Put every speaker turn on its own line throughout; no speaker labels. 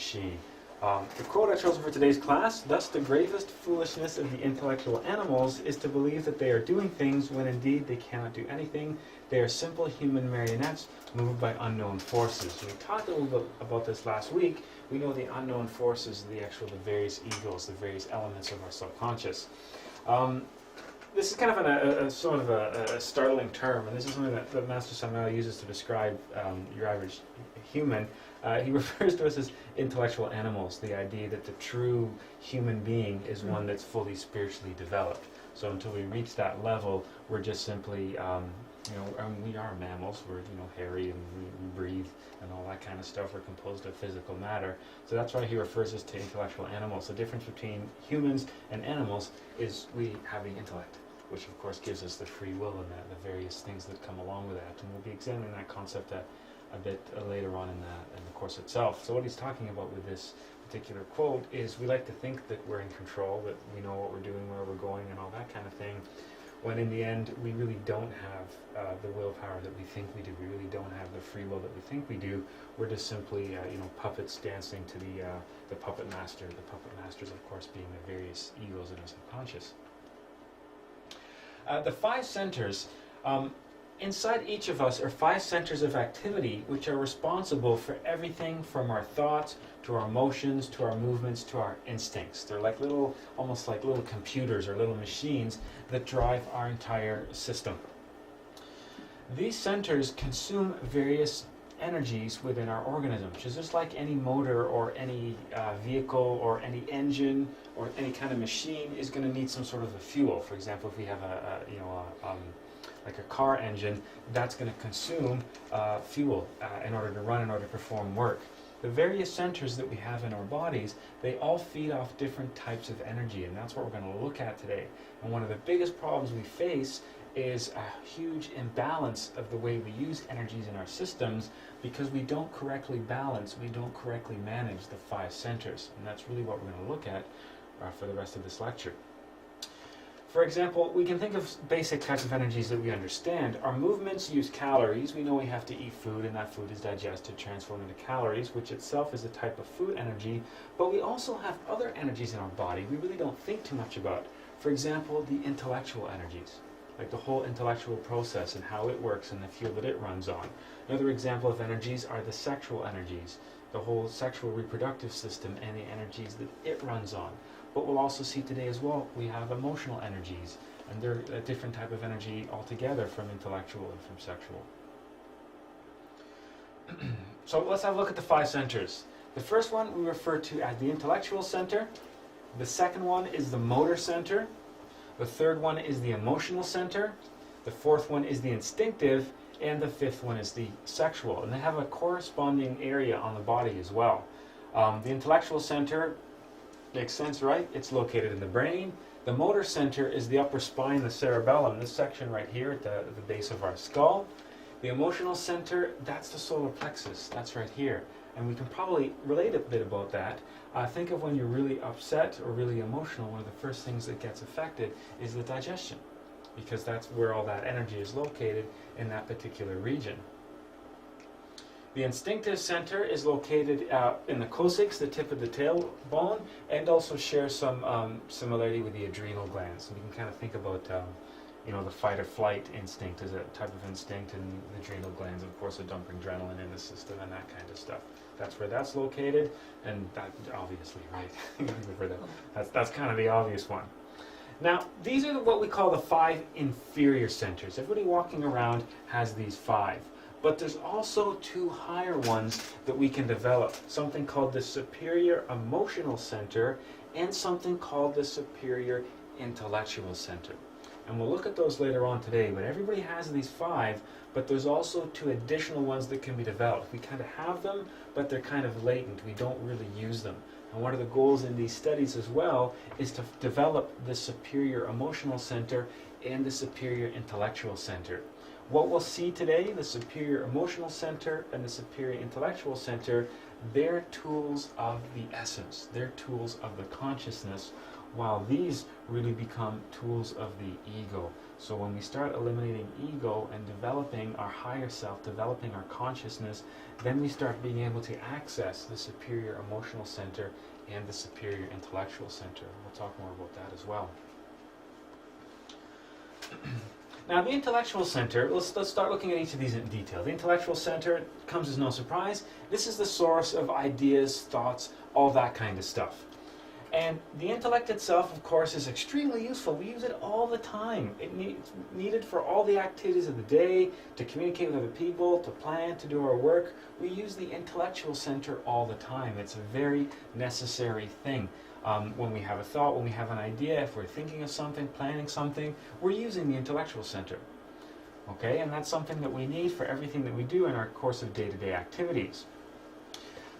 machine. The quote I chose for today's class: "Thus the gravest foolishness of the intellectual animals is to believe that they are doing things when indeed they cannot do anything. They are simple human marionettes moved by unknown forces." We talked a little bit about this last week. We know the unknown forces, the various egos, the various elements of our subconscious. This is kind of a startling term, and this is something that Master Samael uses to describe your average human. He refers to us as intellectual animals, the idea that the true human being is one that's fully spiritually developed. So until we reach that level, we're just simply, we are mammals. We're, hairy and we breathe and all that kind of stuff. We're composed of physical matter. So that's why he refers us to intellectual animals. The difference between humans and animals is we have the intellect, which of course gives us the free will and the various things that come along with that. And we'll be examining that concept a bit later on in the course itself. So what he's talking about with this particular quote is we like to think that we're in control, that we know what we're doing, where we're going, and all that kind of thing, when in the end we really don't have the willpower that we think we do. We really don't have the free will that we think we do. We're just simply puppets dancing to the puppet master. The puppet masters, of course, being the various egos in the subconscious. The five centers. Inside each of us are five centers of activity which are responsible for everything from our thoughts to our emotions to our movements to our instincts. They're like almost like little computers or little machines that drive our entire system. These centers consume various energies within our organism, which is just like any motor or any vehicle or any engine or any kind of machine is going to need some sort of a fuel. For example, if we have like a car engine, that's going to consume fuel in order to run, in order to perform work. The various centers that we have in our bodies, they all feed off different types of energy, and that's what we're going to look at today. And one of the biggest problems we face is a huge imbalance of the way we use energies in our systems because we don't correctly balance, we don't correctly manage the five centers. And that's really what we're going to look at for the rest of this lecture. For example, we can think of basic types of energies that we understand. Our movements use calories. We know we have to eat food, and that food is digested, transformed into calories, which itself is a type of food energy. But we also have other energies in our body we really don't think too much about. For example, the intellectual energies, like the whole intellectual process and how it works and the field that it runs on. Another example of energies are the sexual energies, the whole sexual reproductive system and the energies that it runs on. But we'll also see today as well, we have emotional energies, and they're a different type of energy altogether from intellectual and from sexual. So let's have a look at the five centers. The first one we refer to as the intellectual center. The second one is the motor center. The third one is the emotional center. The fourth one is the instinctive. And the fifth one is the sexual. And they have a corresponding area on the body as well. The intellectual center makes sense, right? It's located in the brain. The motor center is the upper spine, the cerebellum, this section right here at the base of our skull. The emotional center, that's the solar plexus, that's right here. And we can probably relate a bit about that. Think of when you're really upset or really emotional, one of the first things that gets affected is the digestion, because that's where all that energy is located in that particular region. The instinctive center is located in the coccyx, the tip of the tailbone, and also shares some similarity with the adrenal glands. And you can kind of think about, the fight or flight instinct is a type of instinct, and the adrenal glands, of course, are dumping adrenaline in the system and that kind of stuff. That's where that's located, and that obviously, right? That's kind of the obvious one. Now, these are what we call the five inferior centers. Everybody walking around has these five. But there's also two higher ones that we can develop, something called the superior emotional center and something called the superior intellectual center. And we'll look at those later on today, but everybody has these five, but there's also two additional ones that can be developed. We kind of have them, but they're kind of latent. We don't really use them. And one of the goals in these studies as well is to develop the superior emotional center and the superior intellectual center. What we'll see today, the superior emotional center and the superior intellectual center, they're tools of the essence. They're tools of the consciousness, while these really become tools of the ego. So when we start eliminating ego and developing our higher self, developing our consciousness, then we start being able to access the superior emotional center and the superior intellectual center. We'll talk more about that as well. Now, the intellectual center, let's start looking at each of these in detail. The intellectual center comes as no surprise. This is the source of ideas, thoughts, all that kind of stuff. And the intellect itself, of course, is extremely useful. We use it all the time. It's needed for all the activities of the day, to communicate with other people, to plan, to do our work. We use the intellectual center all the time. It's a very necessary thing. When we have a thought, when we have an idea, if we're thinking of something, planning something, we're using the intellectual center. Okay, and that's something that we need for everything that we do in our course of day-to-day activities.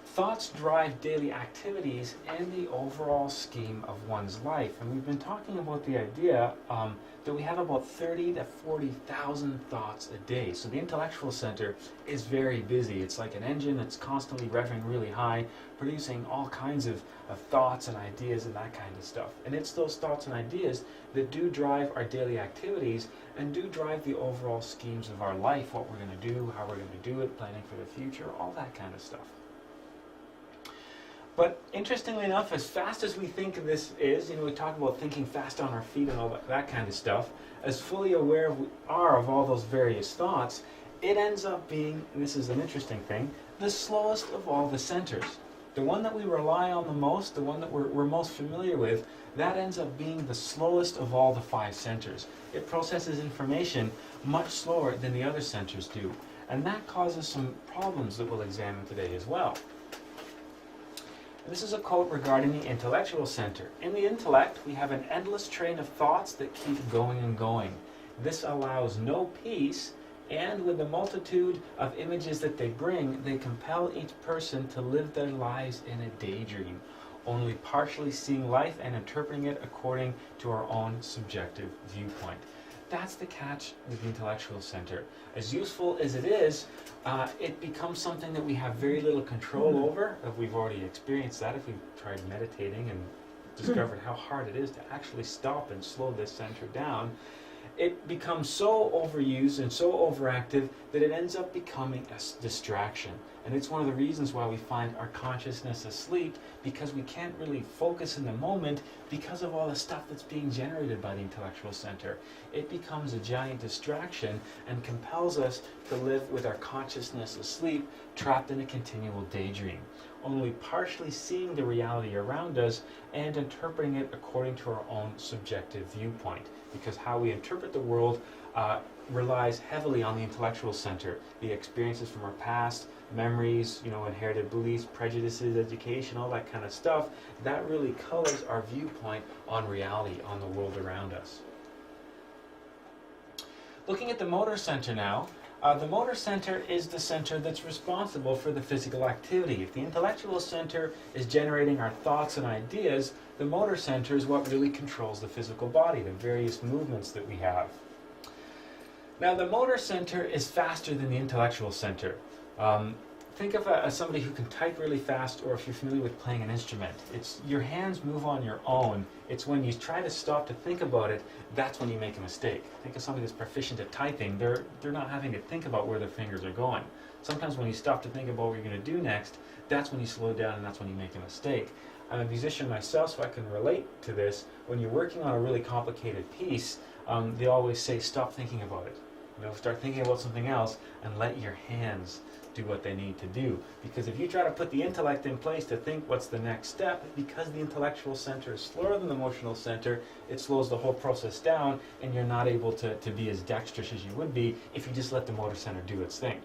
Thoughts drive daily activities and the overall scheme of one's life. And we've been talking about the idea that we have about 30 to 40,000 thoughts a day. So the intellectual center is very busy. It's like an engine that's constantly revving really high, producing all kinds of thoughts and ideas and that kind of stuff. And it's those thoughts and ideas that do drive our daily activities and do drive the overall schemes of our life, what we're going to do, how we're going to do it, planning for the future, all that kind of stuff. But interestingly enough, as fast as we think of this is, we talk about thinking fast on our feet and all that kind of stuff, as fully aware we are of all those various thoughts, it ends up being, and this is an interesting thing, the slowest of all the centers. The one that we rely on the most, the one that we're most familiar with, that ends up being the slowest of all the 5 centers. It processes information much slower than the other centers do. And that causes some problems that we'll examine today as well. This is a quote regarding the intellectual center. In the intellect, we have an endless train of thoughts that keep going and going. This allows no peace, and with the multitude of images that they bring, they compel each person to live their lives in a daydream, only partially seeing life and interpreting it according to our own subjective viewpoint. That's the catch with the intellectual center. As useful as it is, it becomes something that we have very little control over. If we've already experienced that, if we've tried meditating and discovered how hard it is to actually stop and slow this center down, it becomes so overused and so overactive that it ends up becoming a distraction. And it's one of the reasons why we find our consciousness asleep, because we can't really focus in the moment because of all the stuff that's being generated by the intellectual center. It becomes a giant distraction and compels us to live with our consciousness asleep, trapped in a continual daydream, only partially seeing the reality around us and interpreting it according to our own subjective viewpoint. Because how we interpret the world relies heavily on the intellectual center, the experiences from our past, memories, inherited beliefs, prejudices, education, all that kind of stuff. That really colors our viewpoint on reality, on the world around us. Looking at the motor center now, the motor center is the center that's responsible for the physical activity. If the intellectual center is generating our thoughts and ideas, the motor center is what really controls the physical body, the various movements that we have. Now, the motor center is faster than the intellectual center. Think of somebody who can type really fast, or if you're familiar with playing an instrument. It's your hands move on your own. It's when you try to stop to think about it, that's when you make a mistake. Think of somebody that's proficient at typing. They're not having to think about where their fingers are going. Sometimes when you stop to think about what you're going to do next, that's when you slow down and that's when you make a mistake. I'm a musician myself, so I can relate to this. When you're working on a really complicated piece, they always say, stop thinking about it. Start thinking about something else and let your hands do what they need to do. Because if you try to put the intellect in place to think what's the next step, because the intellectual center is slower than the emotional center, it slows the whole process down, and you're not able to be as dexterous as you would be if you just let the motor center do its thing.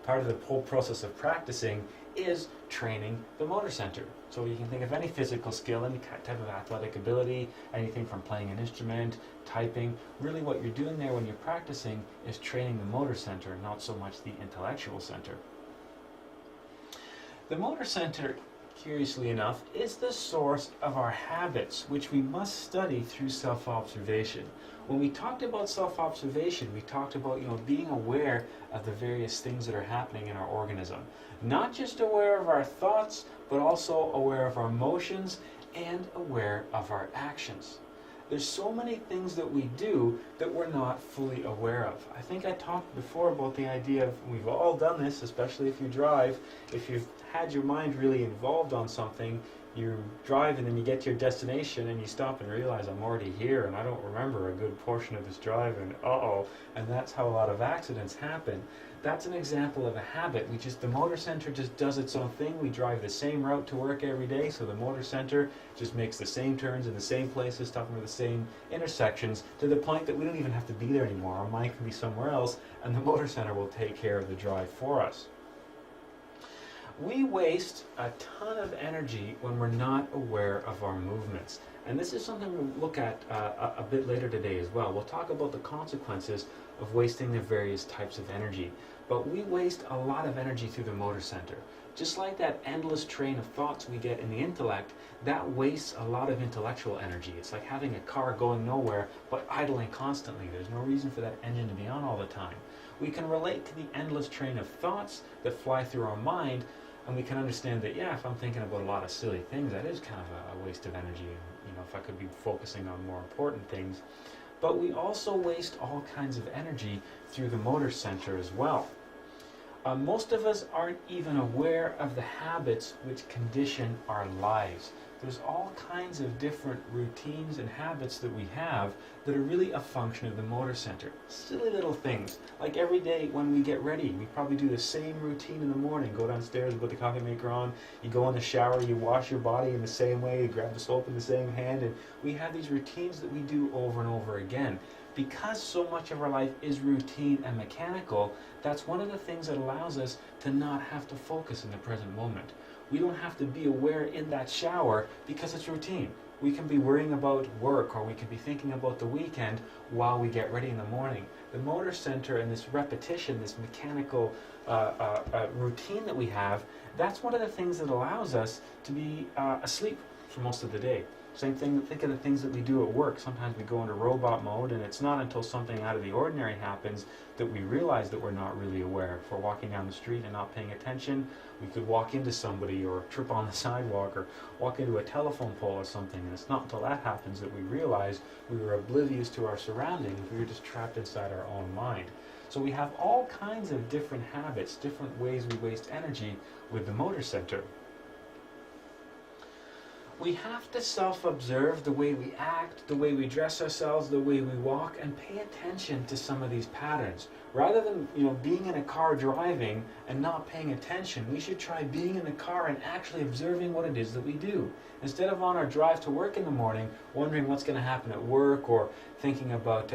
Part of the whole process of practicing is training the motor center. So you can think of any physical skill, any type of athletic ability, anything from playing an instrument, typing. Really what you're doing there when you're practicing is training the motor center, not so much the intellectual center. The motor center, curiously enough, is the source of our habits, which we must study through self-observation. When we talked about self-observation, we talked about being aware of the various things that are happening in our organism. Not just aware of our thoughts, but also aware of our emotions and aware of our actions. There's so many things that we do that we're not fully aware of. I think I talked before about the idea of, we've all done this, especially if you drive. If you've had your mind really involved on something, you drive and then you get to your destination and you stop and realize, I'm already here and I don't remember a good portion of this drive, and and that's how a lot of accidents happen. That's an example of a habit. The motor center just does its own thing. We drive the same route to work every day, so the motor center just makes the same turns in the same places, stopping at the same intersections, to the point that we don't even have to be there anymore. Our mind can be somewhere else, and the motor center will take care of the drive for us. We waste a ton of energy when we're not aware of our movements. And this is something we'll look at a bit later today as well. We'll talk about the consequences of wasting the various types of energy. But we waste a lot of energy through the motor center. Just like that endless train of thoughts we get in the intellect, that wastes a lot of intellectual energy. It's like having a car going nowhere but idling constantly. There's no reason for that engine to be on all the time. We can relate to the endless train of thoughts that fly through our mind, and we can understand that, yeah, if I'm thinking about a lot of silly things, that is kind of a waste of energy. And, if I could be focusing on more important things. But we also waste all kinds of energy through the motor center as well. Most of us aren't even aware of the habits which condition our lives. There's all kinds of different routines and habits that we have that are really a function of the motor center. Silly little things. Like every day when we get ready, we probably do the same routine in the morning. Go downstairs, put the coffee maker on, you go in the shower, you wash your body in the same way, you grab the soap in the same hand, and we have these routines that we do over and over again. Because so much of our life is routine and mechanical, that's one of the things that allows us to not have to focus in the present moment. We don't have to be aware in that shower because it's routine. We can be worrying about work, or we can be thinking about the weekend while we get ready in the morning. The motor center and this repetition, this mechanical routine that we have, that's one of the things that allows us to be asleep for most of the day. Same thing, think of the things that we do at work. Sometimes we go into robot mode, and it's not until something out of the ordinary happens that we realize that we're not really aware. If we're walking down the street and not paying attention, we could walk into somebody or trip on the sidewalk or walk into a telephone pole or something, and it's not until that happens that we realize we were oblivious to our surroundings. We were just trapped inside our own mind. So we have all kinds of different habits, different ways we waste energy with the motor center. We have to self-observe the way we act, the way we dress ourselves, the way we walk, and pay attention to some of these patterns. Rather than being in a car driving and not paying attention, we should try being in the car and actually observing what it is that we do. Instead of on our drive to work in the morning, wondering what's going to happen at work, or thinking about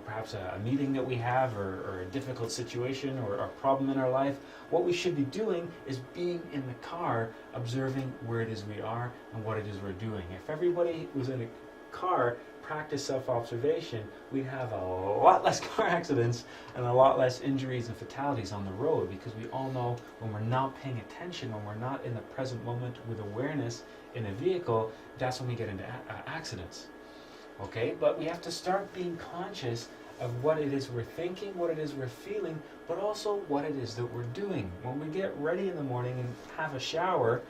perhaps a meeting that we have, or a difficult situation or a problem in our life, what we should be doing is being in the car, observing where it is we are and what it is we're doing. If everybody was in a car practice self-observation, we'd have a lot less car accidents and a lot less injuries and fatalities on the road, because we all know when we're not paying attention, when we're not in the present moment with awareness in a vehicle, that's when we get into accidents. Okay, but we have to start being conscious of what it is we're thinking, what it is we're feeling, but also what it is that we're doing. When we get ready in the morning and have a shower,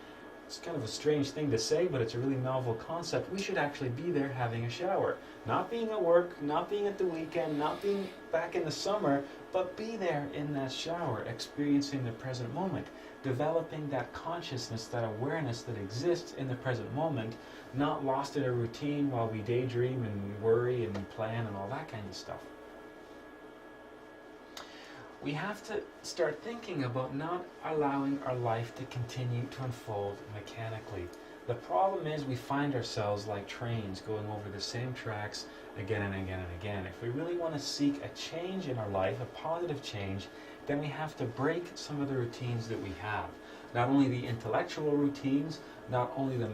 it's kind of a strange thing to say, but it's a really novel concept. We should actually be there having a shower. Not being at work, not being at the weekend, not being back in the summer, but be there in that shower, experiencing the present moment, developing that consciousness, that awareness that exists in the present moment, not lost in a routine while we daydream and worry and plan and all that kind of stuff. We have to start thinking about not allowing our life to continue to unfold mechanically. The problem is we find ourselves like trains going over the same tracks again and again and again. If we really want to seek a change in our life, a positive change, then we have to break some of the routines that we have. Not only the intellectual routines, not only the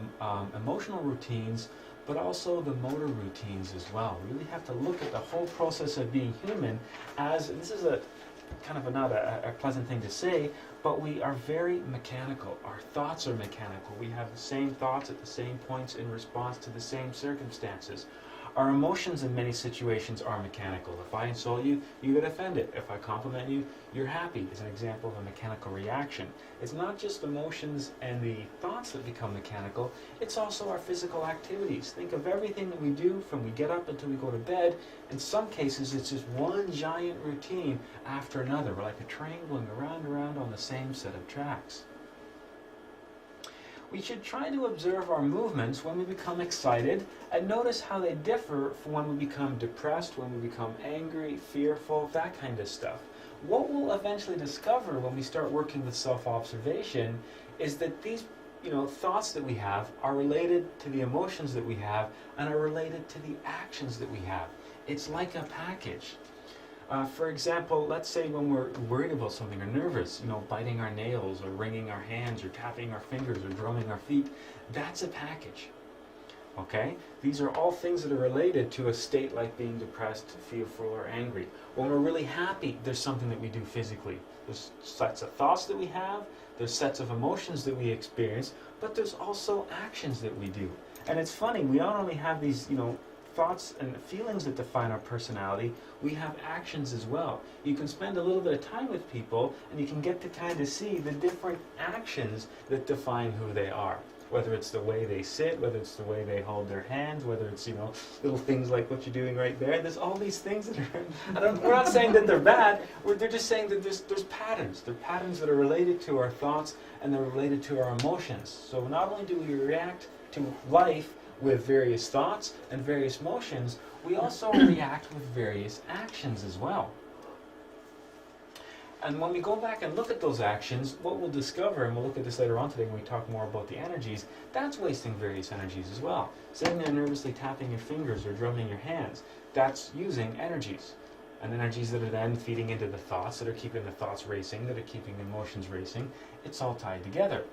emotional routines, but also the motor routines as well. We really have to look at the whole process of being human as, and this is not a pleasant thing to say, but we are very mechanical. Our thoughts are mechanical. We have the same thoughts at the same points in response to the same circumstances. Our emotions in many situations are mechanical. If I insult you, you get offended. If I compliment you, you're happy. It's an example of a mechanical reaction. It's not just emotions and the thoughts that become mechanical, it's also our physical activities. Think of everything that we do from we get up until we go to bed. In some cases, it's just one giant routine after another. We're like a train going around and around on the same set of tracks. We should try to observe our movements when we become excited and notice how they differ from when we become depressed, when we become angry, fearful, that kind of stuff. What we'll eventually discover when we start working with self-observation is that these thoughts that we have are related to the emotions that we have and are related to the actions that we have. It's like a package. For example, let's say when we're worried about something or nervous, biting our nails or wringing our hands or tapping our fingers or drumming our feet, that's a package. Okay? These are all things that are related to a state like being depressed, fearful, or angry. When we're really happy, there's something that we do physically. There's sets of thoughts that we have, there's sets of emotions that we experience, but there's also actions that we do. And it's funny, we not only have these, thoughts and feelings that define our personality, we have actions as well. You can spend a little bit of time with people and you can get to kind of see the different actions that define who they are. Whether it's the way they sit, whether it's the way they hold their hands, whether it's, little things like what you're doing right there. There's all these things that are, we're not saying that they're bad, they're just saying that there's patterns. There are patterns that are related to our thoughts and they're related to our emotions. So not only do we react to life with various thoughts and various emotions, we also react with various actions as well. And when we go back and look at those actions, what we'll discover, and we'll look at this later on today when we talk more about the energies, that's wasting various energies as well. Sitting there nervously tapping your fingers or drumming your hands, that's using energies. And energies that are then feeding into the thoughts, that are keeping the thoughts racing, that are keeping emotions racing. It's all tied together.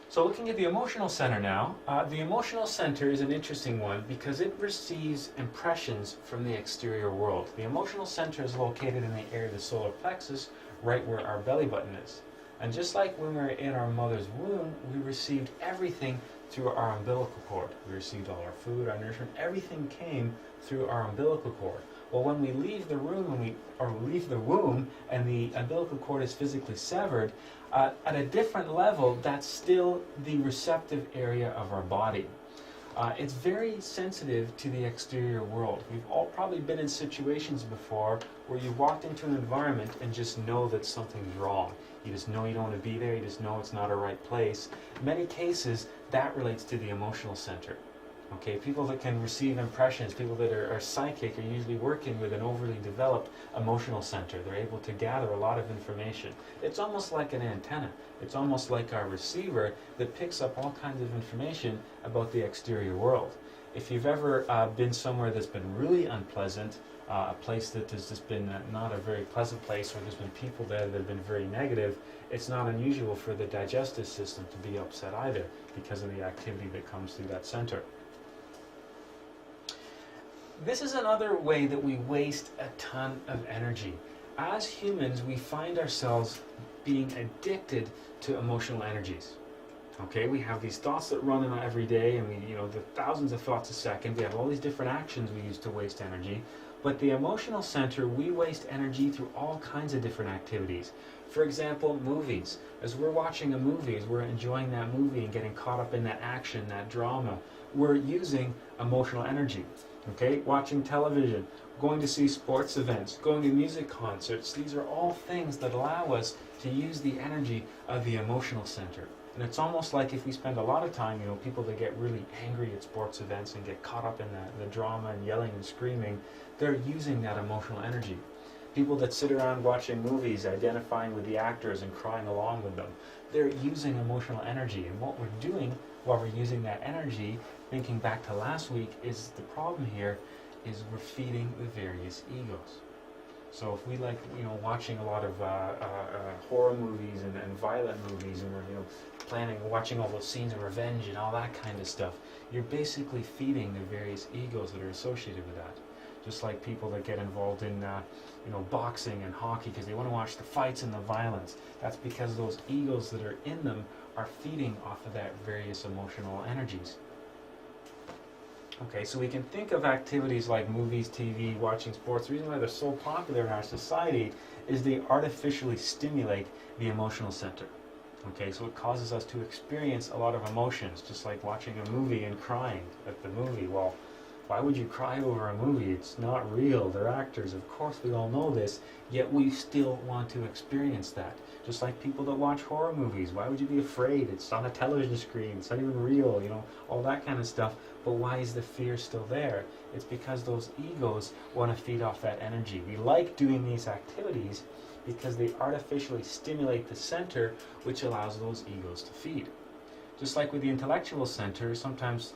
So looking at the emotional center now, the emotional center is an interesting one because it receives impressions from the exterior world. The emotional center is located in the area of the solar plexus, right where our belly button is. And just like when we were in our mother's womb, we received everything through our umbilical cord. We received all our food, our nourishment, everything came through our umbilical cord. Well, when we leave the room, leave the womb, and the umbilical cord is physically severed, at a different level, that's still the receptive area of our body. It's very sensitive to the exterior world. We've all probably been in situations before where you walked into an environment and just know that something's wrong. You just know you don't want to be there, you just know it's not a right place. In many cases, that relates to the emotional center. Okay, people that can receive impressions, people that are psychic, are usually working with an overly developed emotional center. They're able to gather a lot of information. It's almost like an antenna. It's almost like our receiver that picks up all kinds of information about the exterior world. If you've ever been somewhere that's been really unpleasant, a place that has just been not a very pleasant place, or there's been people there that have been very negative, it's not unusual for the digestive system to be upset either because of the activity that comes through that center. This is another way that we waste a ton of energy. As humans, we find ourselves being addicted to emotional energies. Okay, we have these thoughts that run in every day, and the thousands of thoughts a second. We have all these different actions we use to waste energy. But the emotional center, we waste energy through all kinds of different activities. For example, movies. As we're watching a movie, as we're enjoying that movie and getting caught up in that action, that drama, we're using emotional energy. Okay, watching television, going to see sports events, going to music concerts, these are all things that allow us to use the energy of the emotional center. And it's almost like if we spend a lot of time, people that get really angry at sports events and get caught up in the drama and yelling and screaming, they're using that emotional energy. People that sit around watching movies, identifying with the actors and crying along with them, they're using emotional energy. And what we're doing while we're using that energy, thinking back to last week, is the problem here is we're feeding the various egos. So if we like, watching a lot of horror movies and violent movies, and we're watching all those scenes of revenge and all that kind of stuff, you're basically feeding the various egos that are associated with that. Just like people that get involved in, boxing and hockey because they want to watch the fights and the violence. That's because those egos that are in them are feeding off of that various emotional energies. Okay, so we can think of activities like movies, TV, watching sports. The reason why they're so popular in our society is they artificially stimulate the emotional center. Okay, so it causes us to experience a lot of emotions, just like watching a movie and crying at the movie. Well, why would you cry over a movie? It's not real. They're actors. Of course, we all know this, yet we still want to experience that. Just like people that watch horror movies. Why would you be afraid? It's on a television screen. It's not even real, all that kind of stuff. But why is the fear still there? It's because those egos want to feed off that energy. We like doing these activities because they artificially stimulate the center, which allows those egos to feed. Just like with the intellectual center, sometimes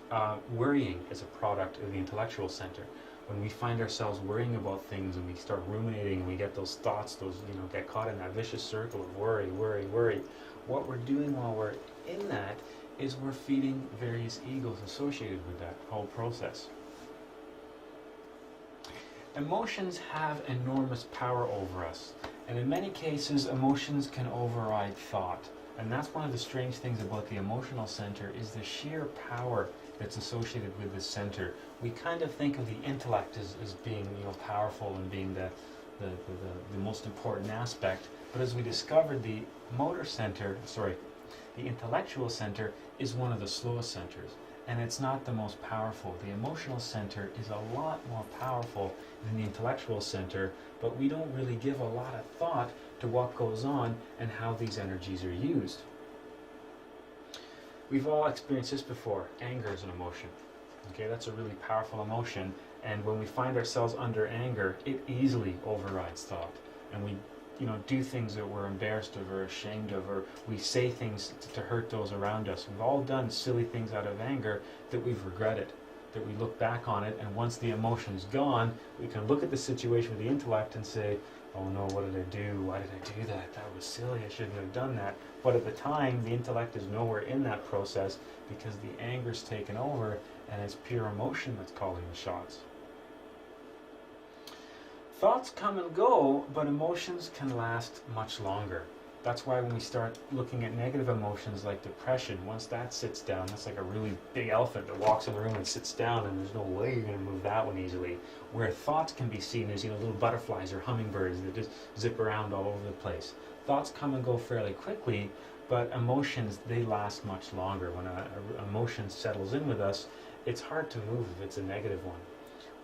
worrying is a product of the intellectual center. When we find ourselves worrying about things and we start ruminating and we get those thoughts, get caught in that vicious circle of worry, what we're doing while we're in that is we're feeding various egos associated with that whole process. Emotions have enormous power over us, and in many cases emotions can override thought. And that's one of the strange things about the emotional center is the sheer power that's associated with the center. We kind of think of the intellect as being powerful and being the most important aspect, but as we discovered, the intellectual center is one of the slowest centers, and it's not the most powerful. The emotional center is a lot more powerful than the intellectual center, but we don't really give a lot of thought to what goes on and how these energies are used. We've all experienced this before. Anger is an emotion. Okay, that's a really powerful emotion, and when we find ourselves under anger, it easily overrides thought, and we do things that we're embarrassed of or ashamed of, or we say things to hurt those around us. We've all done silly things out of anger that we've regretted, that we look back on it, and once the emotion's gone, we can look at the situation with the intellect and say, oh no, what did I do? Why did I do that? That was silly, I shouldn't have done that. But at the time, the intellect is nowhere in that process because the anger's taken over and it's pure emotion that's calling the shots. Thoughts come and go, but emotions can last much longer. That's why when we start looking at negative emotions like depression, once that sits down, that's like a really big elephant that walks in the room and sits down, and there's no way you're going to move that one easily. Where thoughts can be seen as little butterflies or hummingbirds that just zip around all over the place. Thoughts come and go fairly quickly, but emotions, they last much longer. When an emotion settles in with us, it's hard to move if it's a negative one.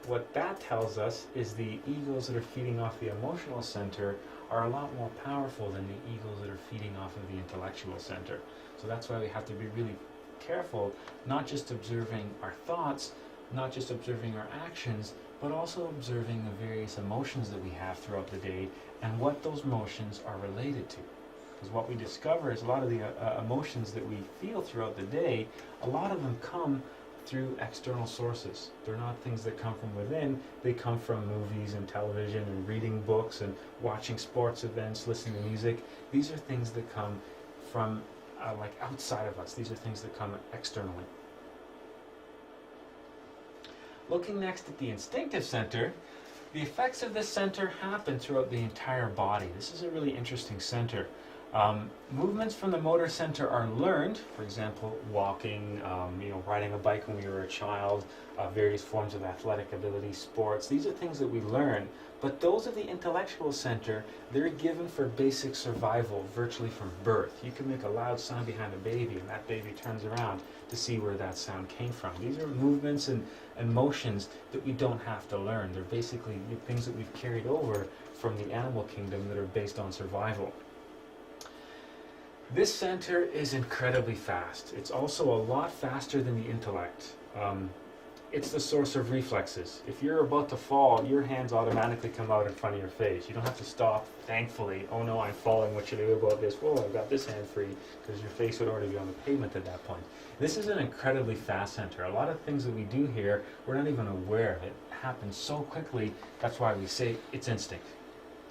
What that tells us is the egos that are feeding off the emotional center are a lot more powerful than the egos that are feeding off of the intellectual center. So that's why we have to be really careful, not just observing our thoughts, not just observing our actions, but also observing the various emotions that we have throughout the day and what those emotions are related to. Because what we discover is a lot of the emotions that we feel throughout the day, a lot of them come through external sources. They're not things that come from within. They come from movies and television and reading books and watching sports events, listening to music. These are things that come from like outside of us. These are things that come externally. Looking next at the instinctive center, the effects of this center happen throughout the entire body. This is a really interesting center. Movements from the motor center are learned, for example, walking, riding a bike when we were a child, various forms of athletic ability, sports. These are things that we learn. But those of the intellectual center, they're given for basic survival virtually from birth. You can make a loud sound behind a baby, and that baby turns around to see where that sound came from. These are movements and motions that we don't have to learn. They're basically things that we've carried over from the animal kingdom that are based on survival. This center is incredibly fast. It's also a lot faster than the intellect. It's the source of reflexes. If you're about to fall, your hands automatically come out in front of your face. You don't have to stop, thankfully. Oh no, I'm falling, what should I do about this? Whoa, I've got this hand free, because your face would already be on the pavement at that point. This is an incredibly fast center. A lot of things that we do here, we're not even aware of it. It happens so quickly, that's why we say it's instinct.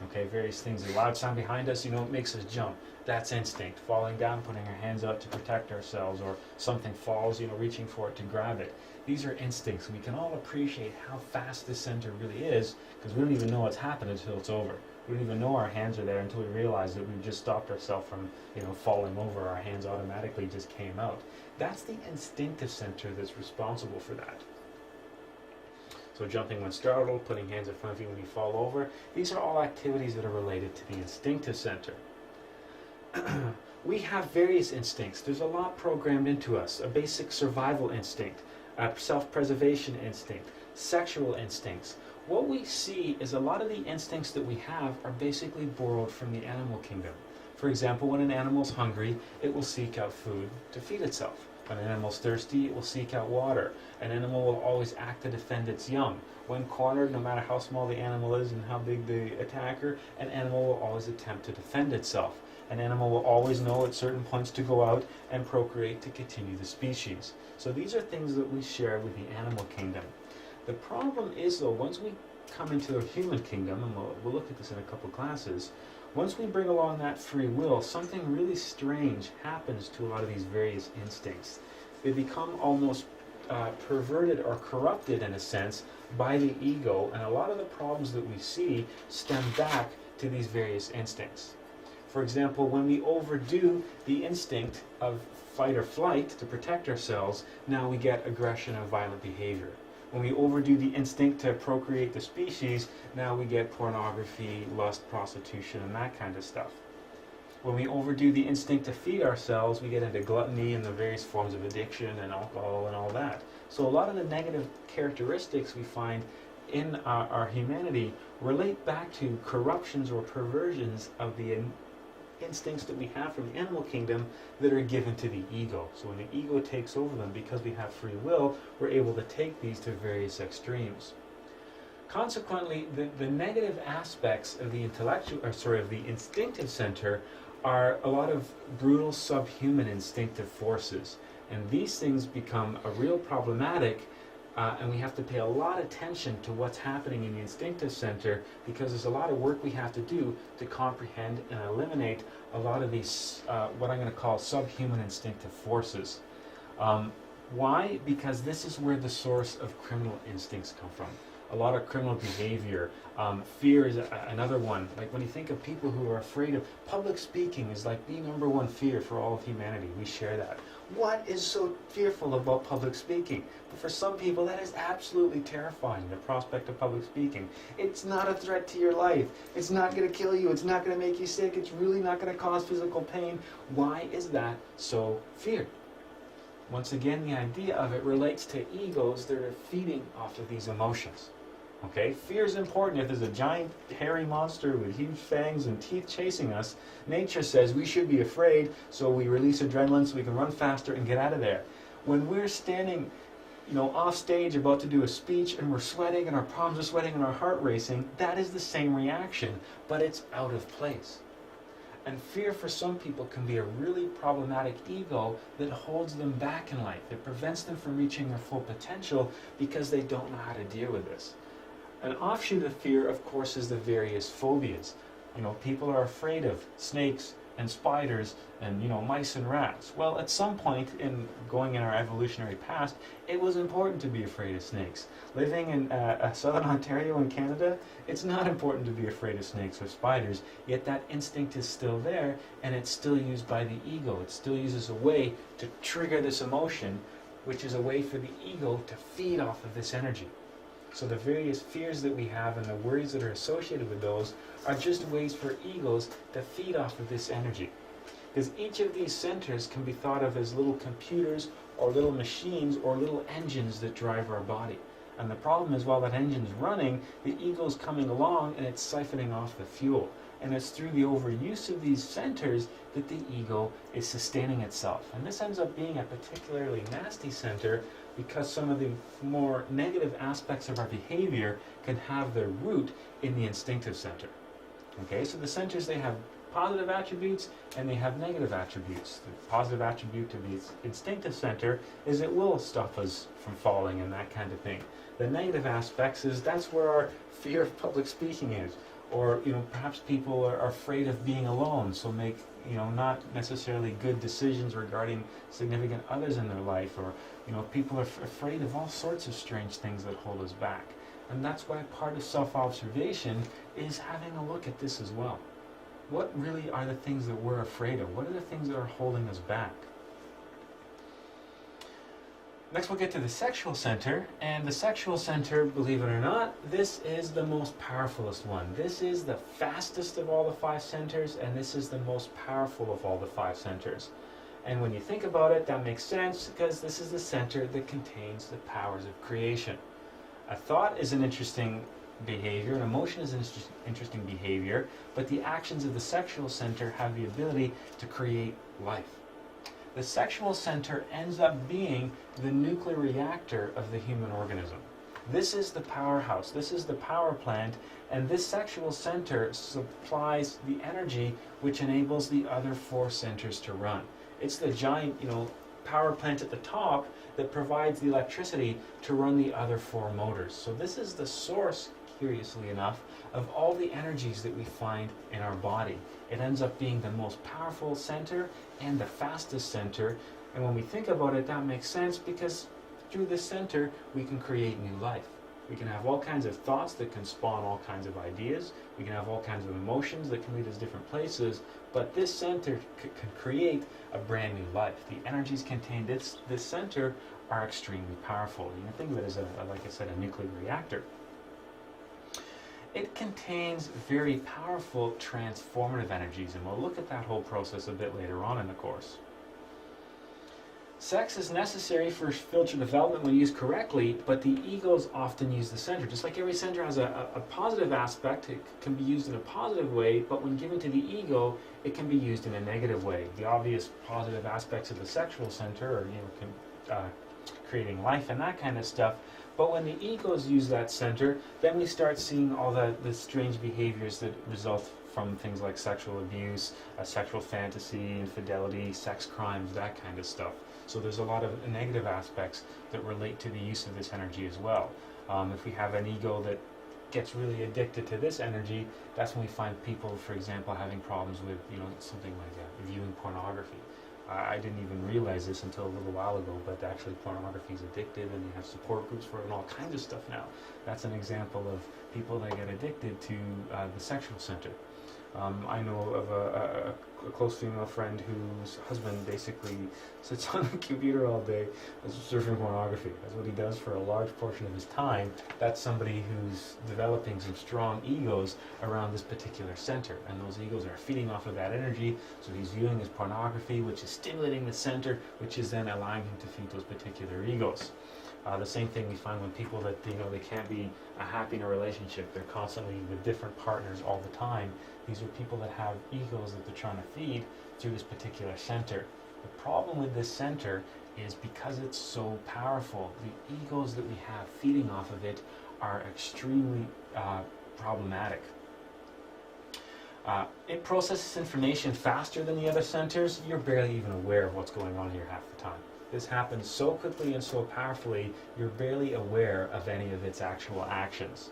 Okay, various things. The loud sound behind us, it makes us jump. That's instinct. Falling down, putting our hands out to protect ourselves, or something falls, reaching for it to grab it. These are instincts. We can all appreciate how fast this center really is, because we don't even know what's happened until it's over. We don't even know our hands are there until we realize that we've just stopped ourselves from, falling over. Our hands automatically just came out. That's the instinctive center that's responsible for that. So jumping when startled, putting hands in front of you when you fall over, these are all activities that are related to the instinctive center. We have various instincts. There's a lot programmed into us. A basic survival instinct, a self-preservation instinct, sexual instincts. What we see is a lot of the instincts that we have are basically borrowed from the animal kingdom. For example, when an animal's hungry, it will seek out food to feed itself. When an animal's thirsty, it will seek out water. An animal will always act to defend its young. When cornered, no matter how small the animal is and how big the attacker, an animal will always attempt to defend itself. An animal will always know at certain points to go out and procreate to continue the species. So these are things that we share with the animal kingdom. The problem is, though, once we come into the human kingdom, and we'll look at this in a couple classes, once we bring along that free will, something really strange happens to a lot of these various instincts. They become almost perverted or corrupted, in a sense, by the ego, and a lot of the problems that we see stem back to these various instincts. For example, when we overdo the instinct of fight or flight to protect ourselves, now we get aggression and violent behavior. When we overdo the instinct to procreate the species, now we get pornography, lust, prostitution, and that kind of stuff. When we overdo the instinct to feed ourselves, we get into gluttony and the various forms of addiction and alcohol and all that. So a lot of the negative characteristics we find in our humanity relate back to corruptions or perversions of the instincts that we have from the animal kingdom that are given to the ego. So when the ego takes over them, because we have free will, we're able to take these to various extremes. Consequently, the negative aspects of the instinctive center are a lot of brutal subhuman instinctive forces, and these things become a real problematic. And we have to pay a lot of attention to what's happening in the instinctive center, because there's a lot of work we have to do to comprehend and eliminate a lot of these, what I'm going to call subhuman instinctive forces. Why? Because this is where the source of criminal instincts come from. A lot of criminal behavior. Fear is another one. Like when you think of people who are afraid of public speaking, is like the number one fear for all of humanity. We share that. What is so fearful about public speaking? But for some people, that is absolutely terrifying, the prospect of public speaking. It's not a threat to your life. It's not going to kill you. It's not going to make you sick. It's really not going to cause physical pain. Why is that so feared? Once again, the idea of it relates to egos that are feeding off of these emotions. Okay, fear is important. If there's a giant hairy monster with huge fangs and teeth chasing us, nature says we should be afraid, so we release adrenaline so we can run faster and get out of there. When we're standing, off stage about to do a speech and we're sweating and our palms are sweating and our heart racing, that is the same reaction, but it's out of place. And fear for some people can be a really problematic ego that holds them back in life. It prevents them from reaching their full potential because they don't know how to deal with this. An offshoot of fear, of course, is the various phobias. People are afraid of snakes and spiders and, mice and rats. Well, at some point in our evolutionary past, it was important to be afraid of snakes. Living in southern Ontario in Canada, it's not important to be afraid of snakes or spiders, yet that instinct is still there, and it's still used by the ego. It's still used as a way to trigger this emotion, which is a way for the ego to feed off of this energy. So the various fears that we have and the worries that are associated with those are just ways for egos to feed off of this energy. Because each of these centers can be thought of as little computers or little machines or little engines that drive our body. And the problem is, while that engine's running, the ego's coming along and it's siphoning off the fuel. And it's through the overuse of these centers that the ego is sustaining itself. And this ends up being a particularly nasty center, because some of the more negative aspects of our behavior can have their root in the instinctive center. Okay, so the centers, they have positive attributes and they have negative attributes. The positive attribute to the instinctive center is it will stop us from falling and that kind of thing. The negative aspects is that's where our fear of public speaking is. Or, perhaps people are afraid of being alone, so make, not necessarily good decisions regarding significant others in their life. Or, people are afraid of all sorts of strange things that hold us back. And that's why part of self-observation is having a look at this as well. What really are the things that we're afraid of? What are the things that are holding us back? Next we'll get to the sexual center, and the sexual center, believe it or not, this is the most powerfulest one. This is the fastest of all the 5 centers, and this is the most powerful of all the 5 centers. And when you think about it, that makes sense, because this is the center that contains the powers of creation. A thought is an interesting behavior, an emotion is an interesting behavior, but the actions of the sexual center have the ability to create life. The sexual center ends up being the nuclear reactor of the human organism. This is the powerhouse, this is the power plant, and this sexual center supplies the energy which enables the other 4 centers to run. It's the giant, power plant at the top that provides the electricity to run the other 4 motors. So this is the source, curiously enough, of all the energies that we find in our body. It ends up being the most powerful center and the fastest center, and when we think about it, that makes sense, because through this center we can create new life. We can have all kinds of thoughts that can spawn all kinds of ideas. We can have all kinds of emotions that can lead us different places, but this center can create a brand new life. The energies contained in this center are extremely powerful. You can think of it as, like I said, a nuclear reactor. It contains very powerful transformative energies, and we'll look at that whole process a bit later on in the course. Sex is necessary for future development when used correctly, but the egos often use the center. Just like every center has a positive aspect, it can be used in a positive way, but when given to the ego, it can be used in a negative way. The obvious positive aspects of the sexual center are, creating life and that kind of stuff. But when the egos use that center, then we start seeing all the strange behaviors that result from things like sexual abuse, sexual fantasy, infidelity, sex crimes, that kind of stuff. So there's a lot of negative aspects that relate to the use of this energy as well. If we have an ego that gets really addicted to this energy, that's when we find people, for example, having problems with something like viewing pornography. I didn't even realize this until a little while ago, but actually pornography is addictive, and you have support groups for it and all kinds of stuff now. That's an example of people that get addicted to the sexual center. I know of a close female friend whose husband basically sits on the computer all day surfing pornography. That's what he does for a large portion of his time. That's somebody who's developing some strong egos around this particular center, and those egos are feeding off of that energy, so he's viewing his pornography, which is stimulating the center, which is then allowing him to feed those particular egos. The same thing we find when people that they can't be happy in a relationship. They're constantly with different partners all the time. These are people that have egos that they're trying to feed through this particular center. The problem with this center is because it's so powerful, the egos that we have feeding off of it are extremely problematic. It processes information faster than the other centers. You're barely even aware of what's going on here half the time. This happens so quickly and so powerfully, you're barely aware of any of its actual actions.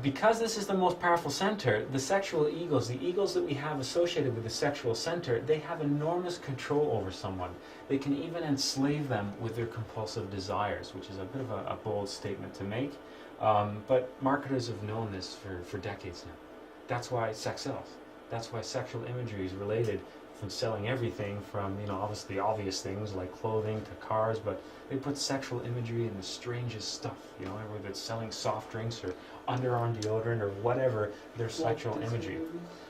Because this is the most powerful center, the sexual egos, the egos that we have associated with the sexual center, they have enormous control over someone. They can even enslave them with their compulsive desires, which is a bit of a bold statement to make. But marketers have known this for decades now. That's why sex sells. That's why sexual imagery is related from selling everything from, obviously obvious things like clothing to cars, but they put sexual imagery in the strangest stuff, whether it's selling soft drinks or underarm deodorant or whatever, there's sexual imagery.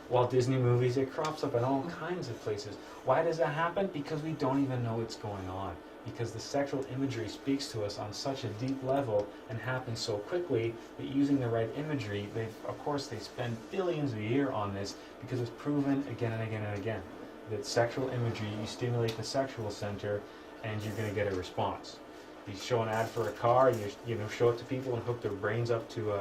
Walt Disney movies, it crops up in all kinds of places. Why does that happen? Because we don't even know what's going on. Because the sexual imagery speaks to us on such a deep level and happens so quickly that using the right imagery, they spend billions a year on this, because it's proven again and again and again that sexual imagery, you stimulate the sexual center and you're going to get a response. You show an ad for a car, you show it to people and hook their brains up to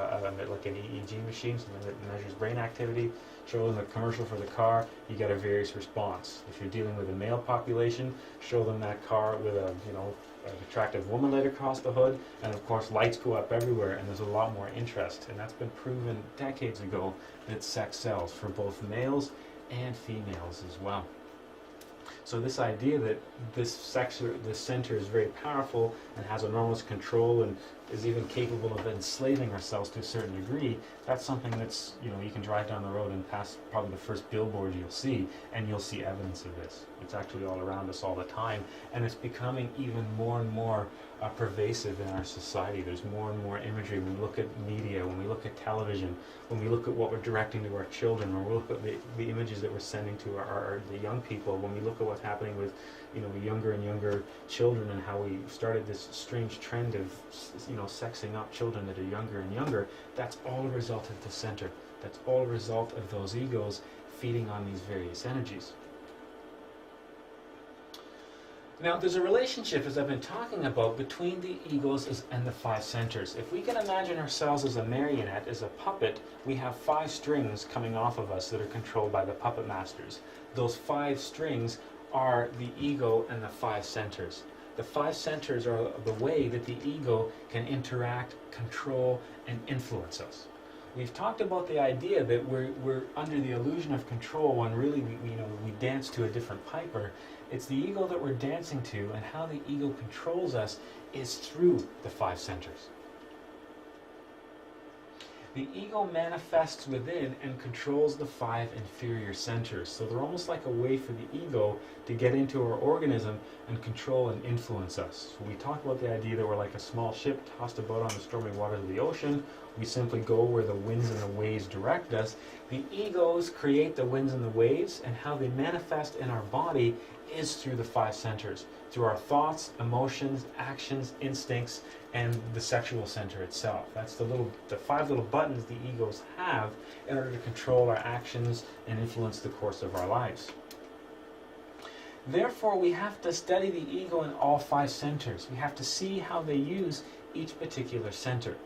like an EEG machine, something that measures brain activity. Show them a commercial for the car, you get a various response. If you're dealing with a male population, show them that car with an attractive woman laid across the hood, and of course lights go up everywhere, and there's a lot more interest. And that's been proven decades ago that sex sells for both males and females as well. So this idea that this center is very powerful and has enormous control and is even capable of enslaving ourselves to a certain degree, that's something that's, you can drive down the road and pass probably the first billboard you'll see, and you'll see evidence of this. It's actually all around us all the time, and it's becoming even more and more pervasive in our society. There's more and more imagery when we look at media, when we look at television, when we look at what we're directing to our children, when we look at the images that we're sending to the young people, when we look at what's happening with younger and younger children, and how we started this strange trend of sexing up children that are younger and younger. That's all a result of the center. That's all a result of those egos feeding on these various energies. Now, there's a relationship, as I've been talking about, between the egos and the 5 centers. If we can imagine ourselves as a marionette, as a puppet, we have 5 strings coming off of us that are controlled by the puppet masters. Those 5 strings are the ego and the 5 centers. The 5 centers are the way that the ego can interact, control, and influence us. We've talked about the idea that we're under the illusion of control when really we dance to a different piper. It's the ego that we're dancing to, and how the ego controls us is through the 5 centers. The ego manifests within and controls the 5 inferior centers. So they're almost like a way for the ego to get into our organism and control and influence us. So we talk about the idea that we're like a small ship tossed about on the stormy waters of the ocean. We simply go where the winds and the waves direct us. The egos create the winds and the waves, and how they manifest in our body is through the 5 centers, through our thoughts, emotions, actions, instincts, and the sexual center itself. That's the 5 little buttons the egos have in order to control our actions and influence the course of our lives. Therefore, we have to study the ego in all 5 centers. We have to see how they use each particular center.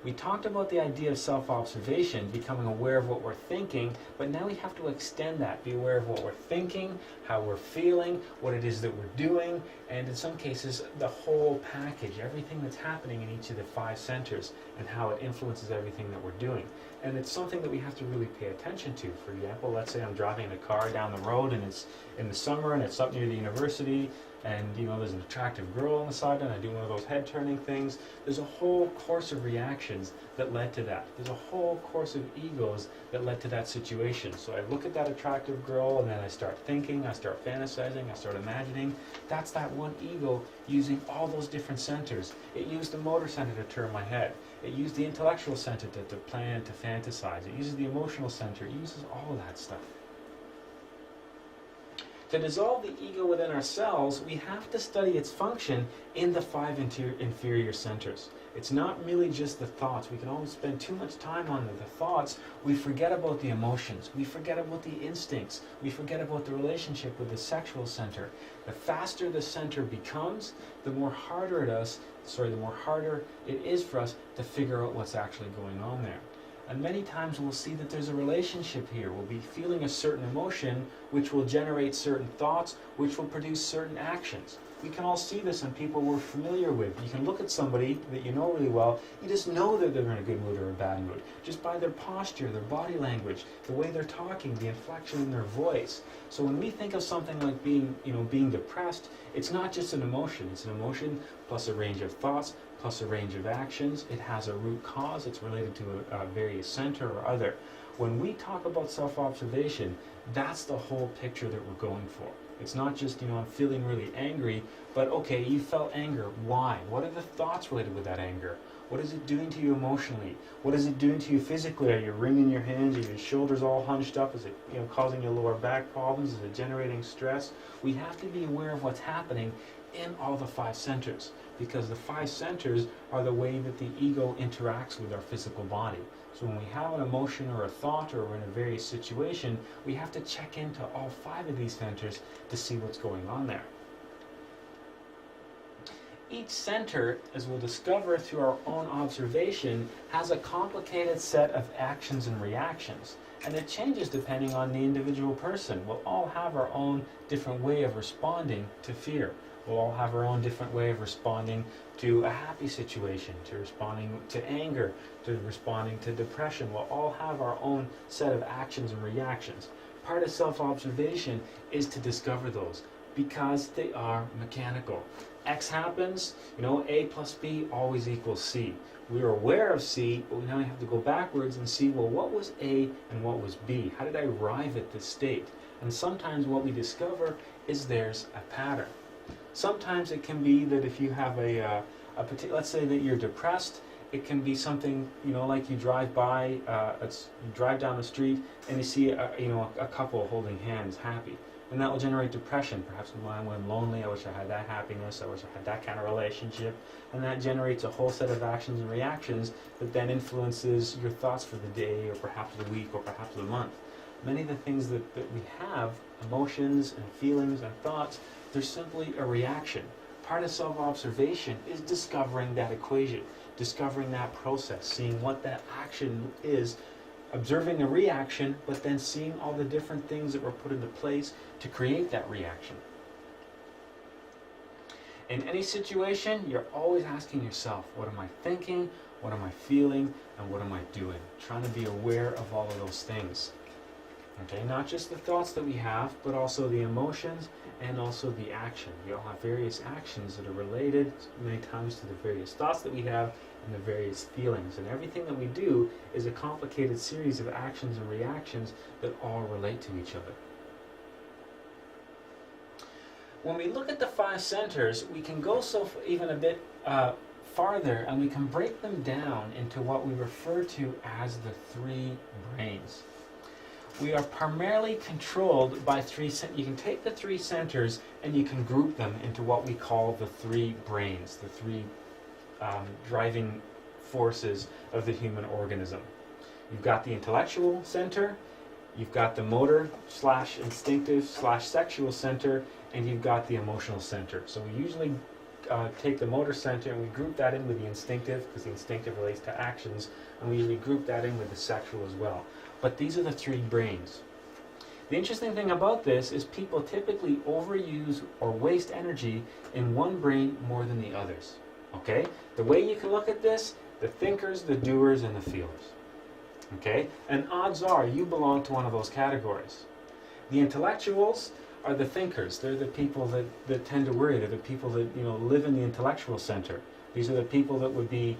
We talked about the idea of self-observation, becoming aware of what we're thinking, but now we have to extend that, be aware of what we're thinking, how we're feeling, what it is that we're doing, and in some cases, the whole package, everything that's happening in each of the 5 centers, and how it influences everything that we're doing. And it's something that we have to really pay attention to. For example, let's say I'm driving in a car down the road, and it's in the summer, and it's up near the university, and there's an attractive girl on the side, and I do one of those head-turning things. There's a whole course of reactions that led to that. There's a whole course of egos that led to that situation. So I look at that attractive girl, and then I start thinking, I start fantasizing, I start imagining. That's that one ego using all those different centers. It used the motor center to turn my head. It used the intellectual center to plan, to fantasize. It uses the emotional center. It uses all of that stuff. To dissolve the ego within ourselves, we have to study its function in the 5 inferior centers. It's not really just the thoughts. We can always spend too much time on the thoughts. We forget about the emotions. We forget about the instincts. We forget about the relationship with the sexual center. The faster the center becomes, the more harder it is for us to figure out what's actually going on there. And many times we'll see that there's a relationship here. We'll be feeling a certain emotion, which will generate certain thoughts, which will produce certain actions. We can all see this in people we're familiar with. You can look at somebody that you know really well, you just know that they're in a good mood or a bad mood, just by their posture, their body language, the way they're talking, the inflection in their voice. So when we think of something like being depressed, it's not just an emotion. It's an emotion plus a range of thoughts, plus a range of actions. It has a root cause. It's related to a various center or other. When we talk about self-observation, that's the whole picture that we're going for. It's not just, I'm feeling really angry, but okay, you felt anger. Why? What are the thoughts related with that anger? What is it doing to you emotionally? What is it doing to you physically? Are you wringing your hands? Are your shoulders all hunched up? Is it causing you lower back problems? Is it generating stress? We have to be aware of what's happening in all the 5 centers, because the 5 centers are the way that the ego interacts with our physical body. So when we have an emotion or a thought, or we're in a various situation, we have to check into all 5 of these centers to see what's going on there. Each center, as we'll discover through our own observation, has a complicated set of actions and reactions, and it changes depending on the individual person. We'll all have our own different way of responding to fear. We'll all have our own different way of responding to a happy situation, to responding to anger, to responding to depression. We'll all have our own set of actions and reactions. Part of self-observation is to discover those. because they are mechanical. X happens, A plus B always equals C. We are aware of C, but now we have to go backwards and see, well, what was A and what was B? How did I arrive at this state? And sometimes what we discover is there's a pattern. Sometimes it can be that if you have let's say that you're depressed, it can be something, like you drive by, you drive down the street and you see, a couple holding hands, happy. And that will generate depression. Perhaps when I'm lonely, I wish I had that happiness, I wish I had that kind of relationship. And that generates a whole set of actions and reactions that then influences your thoughts for the day, or perhaps the week, or perhaps the month. Many of the things that we have, emotions and feelings and thoughts, they're simply a reaction. Part of self-observation is discovering that equation, discovering that process, seeing what that action is, observing the reaction, but then seeing all the different things that were put into place to create that reaction. In any situation, you're always asking yourself, what am I thinking, what am I feeling, and what am I doing? Trying to be aware of all of those things. Okay, not just the thoughts that we have, but also the emotions and also the action. We all have various actions that are related many times to the various thoughts that we have and the various feelings. And everything that we do is a complicated series of actions and reactions that all relate to each other. When we look at the 5 centers, we can go even a bit farther, and we can break them down into what we refer to as the 3 brains. We are primarily controlled by 3 centers. You can take the 3 centers and you can group them into what we call the 3 brains, the 3 driving forces of the human organism. You've got the intellectual center, you've got the motor / instinctive / sexual center, and you've got the emotional center. So we usually take the motor center and we group that in with the instinctive, because the instinctive relates to actions, and we usually group that in with the sexual as well. But these are the 3 brains. The interesting thing about this is people typically overuse or waste energy in one brain more than the others. Okay? The way you can look at this, the thinkers, the doers, and the feelers. Okay? And odds are you belong to one of those categories. The intellectuals are the thinkers. They're the people that tend to worry. They're the people that live in the intellectual center. These are the people that would be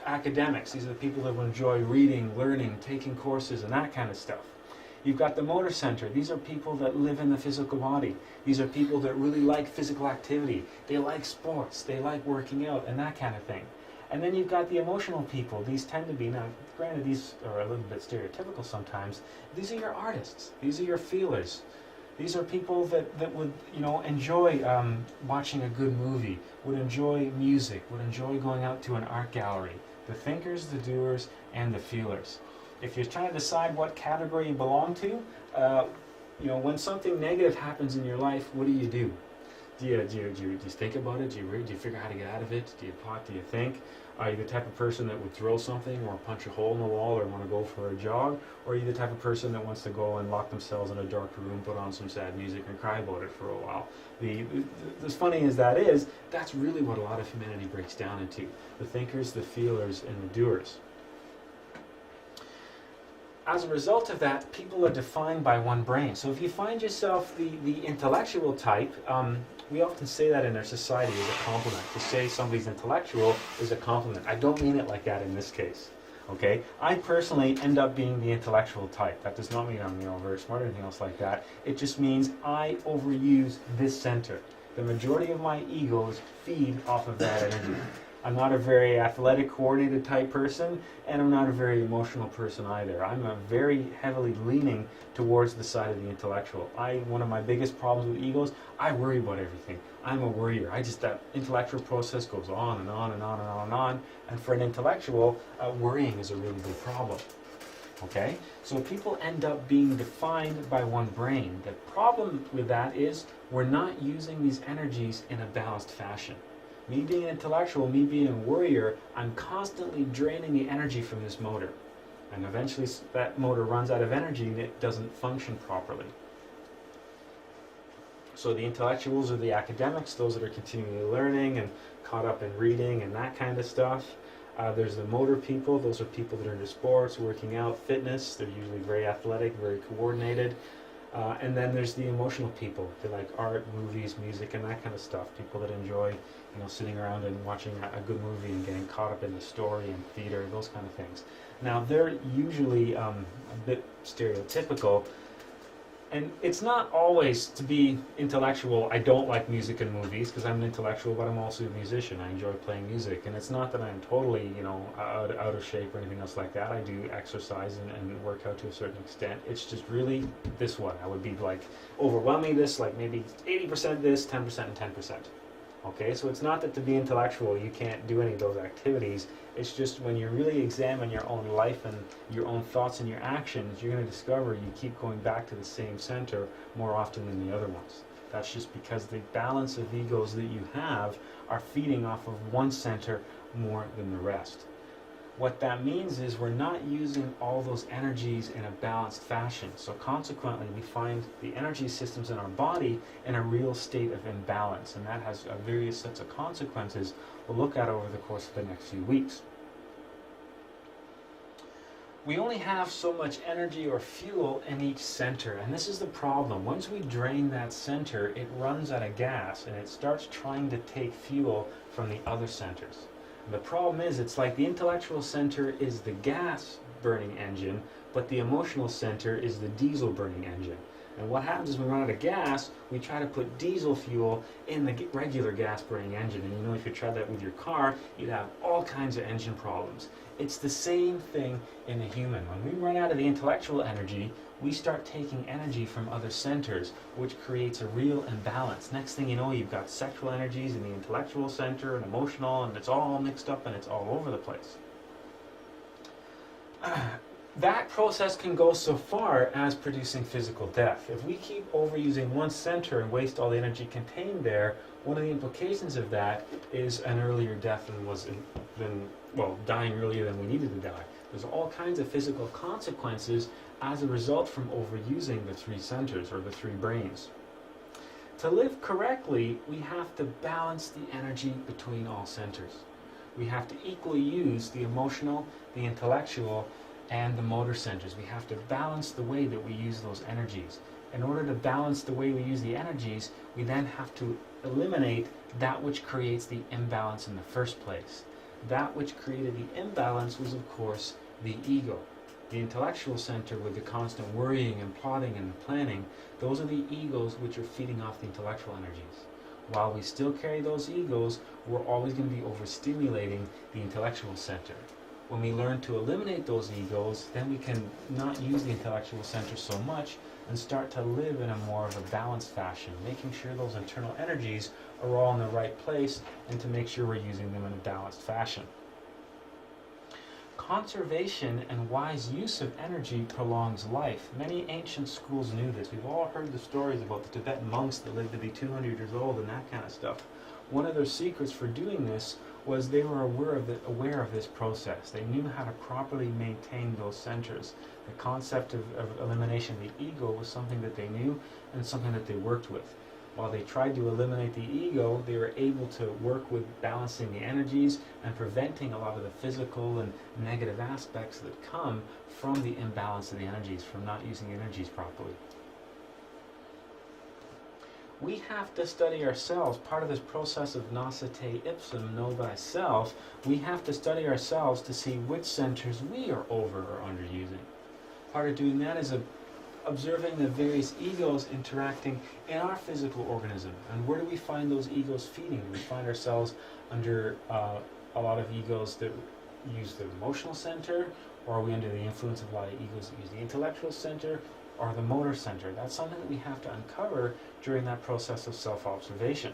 academics. These are the people that would enjoy reading, learning, taking courses, and that kind of stuff. You've got the motor center. These are people that live in the physical body. These are people that really like physical activity. They like sports. They like working out and that kind of thing. And then you've got the emotional people. These tend to be, now granted these are a little bit stereotypical sometimes, these are your artists. These are your feelers. These are people that would enjoy watching a good movie, would enjoy music, would enjoy going out to an art gallery. The thinkers, the doers, and the feelers. If you're trying to decide what category you belong to, when something negative happens in your life, what do? Do you think about it? Do you read? Do you figure out how to get out of it? Do you plot? Do you think? Are you the type of person that would throw something or punch a hole in the wall or want to go for a jog? Or are you the type of person that wants to go and lock themselves in a dark room, put on some sad music, and cry about it for a while? As funny as that is, that's really what a lot of humanity breaks down into. The thinkers, the feelers, and the doers. As a result of that, people are defined by one brain. So if you find yourself the intellectual type, we often say that in our society as a compliment. To say somebody's intellectual is a compliment. I don't mean it like that in this case. Okay? I personally end up being the intellectual type. That does not mean I'm very smart or anything else like that. It just means I overuse this center. The majority of my egos feed off of that energy. I'm not a very athletic, coordinated type person, and I'm not a very emotional person either. I'm a very heavily leaning towards the side of the intellectual. One of my biggest problems with egos, I worry about everything. I'm a worrier. That intellectual process goes on and on and on and on and on. And for an intellectual, worrying is a really big problem. Okay? So people end up being defined by one brain. The problem with that is we're not using these energies in a balanced fashion. Me being an intellectual, me being a worrier, I'm constantly draining the energy from this motor. And eventually that motor runs out of energy and it doesn't function properly. So the intellectuals are the academics, those that are continually learning and caught up in reading and that kind of stuff. There's the motor people. Those are people that are into sports, working out, fitness. They're usually very athletic, very coordinated. And then there's the emotional people. They like art, movies, music, and that kind of stuff. People that enjoy, sitting around and watching a good movie and getting caught up in the story and theater, those kind of things. Now, they're usually a bit stereotypical. And it's not always to be intellectual. I don't like music and movies because I'm an intellectual, but I'm also a musician. I enjoy playing music. And it's not that I'm totally, out of shape or anything else like that. I do exercise and work out to a certain extent. It's just really this one. I would be like overwhelming this, like maybe 80% this, 10% and 10%. Okay, so it's not that to be intellectual you can't do any of those activities. It's just when you really examine your own life and your own thoughts and your actions, you're going to discover you keep going back to the same center more often than the other ones. That's just because the balance of egos that you have are feeding off of one center more than the rest. What that means is we're not using all those energies in a balanced fashion. So consequently, we find the energy systems in our body in a real state of imbalance. And that has various sets of consequences we'll look at over the course of the next few weeks. We only have so much energy or fuel in each center. And this is the problem. Once we drain that center, it runs out of gas and it starts trying to take fuel from the other centers. The problem is, it's like the intellectual center is the gas burning engine, but the emotional center is the diesel burning engine. And what happens is when we run out of gas, we try to put diesel fuel in the regular gas burning engine. And if you tried that with your car, you'd have all kinds of engine problems. It's the same thing in a human. When we run out of the intellectual energy, we start taking energy from other centers, which creates a real imbalance. Next thing you know, you've got sexual energies in the intellectual center and emotional, and it's all mixed up and it's all over the place. That process can go so far as producing physical death. If we keep overusing one center and waste all the energy contained there, one of the implications of that is an earlier death dying earlier than we needed to die. There's all kinds of physical consequences as a result from overusing the three centers or the three brains. To live correctly, we have to balance the energy between all centers. We have to equally use the emotional, the intellectual, and the motor centers. We have to balance the way that we use those energies. In order to balance the way we use the energies, we then have to eliminate that which creates the imbalance in the first place. That which created the imbalance was, of course, the ego. The intellectual center with the constant worrying and plotting and planning, those are the egos which are feeding off the intellectual energies. While we still carry those egos, we're always going to be overstimulating the intellectual center. When we learn to eliminate those egos, then we can not use the intellectual center so much and start to live in a more of a balanced fashion, making sure those internal energies are all in the right place and to make sure we're using them in a balanced fashion. Conservation and wise use of energy prolongs life. Many ancient schools knew this. We've all heard the stories about the Tibetan monks that lived to be 200 years old and that kind of stuff. One of their secrets for doing this was they were aware of this process. They knew how to properly maintain those centers. The concept of elimination of the ego was something that they knew and something that they worked with. While they tried to eliminate the ego, they were able to work with balancing the energies and preventing a lot of the physical and negative aspects that come from the imbalance of the energies, from not using the energies properly. We have to study ourselves. Part of this process of noscite ipsum, know thyself, we have to study ourselves to see which centers we are over or underusing. Part of doing that is observing the various egos interacting in our physical organism. And where do we find those egos feeding? We find ourselves under a lot of egos that use the emotional center, or are we under the influence of a lot of egos that use the intellectual center, or the motor center? That's something that we have to uncover during that process of self-observation.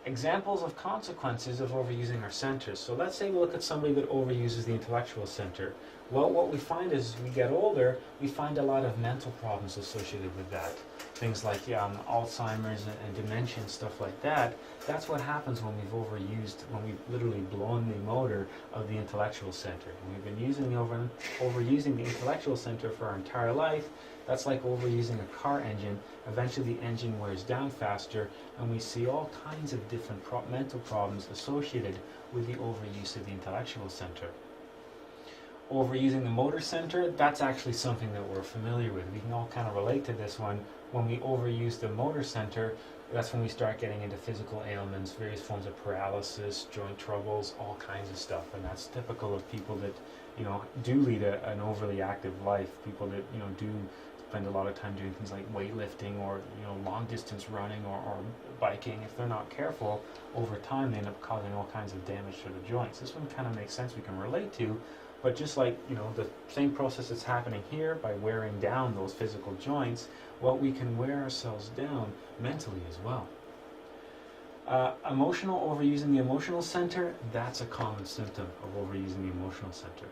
Examples of consequences of overusing our centers. So let's say we look at somebody that overuses the intellectual center. Well, what we find is, as we get older, we find a lot of mental problems associated with that. Things like Alzheimer's and dementia and stuff like that. That's what happens when we've literally blown the motor of the intellectual center. When we've been overusing the intellectual center for our entire life, that's like overusing a car engine. Eventually the engine wears down faster, and we see all kinds of different mental problems associated with the overuse of the intellectual center. Overusing the motor center, that's actually something that we're familiar with. We can all kind of relate to this one. When we overuse the motor center, that's when we start getting into physical ailments, various forms of paralysis, joint troubles, all kinds of stuff. And that's typical of people that, do lead an overly active life. People that, do spend a lot of time doing things like weightlifting or, long distance running or biking. If they're not careful, over time they end up causing all kinds of damage to the joints. This one kind of makes sense, we can relate to. But just like, the same process that's happening here by wearing down those physical joints, well, we can wear ourselves down mentally as well. Emotional, overusing the emotional center, that's a common symptom of overusing the emotional center.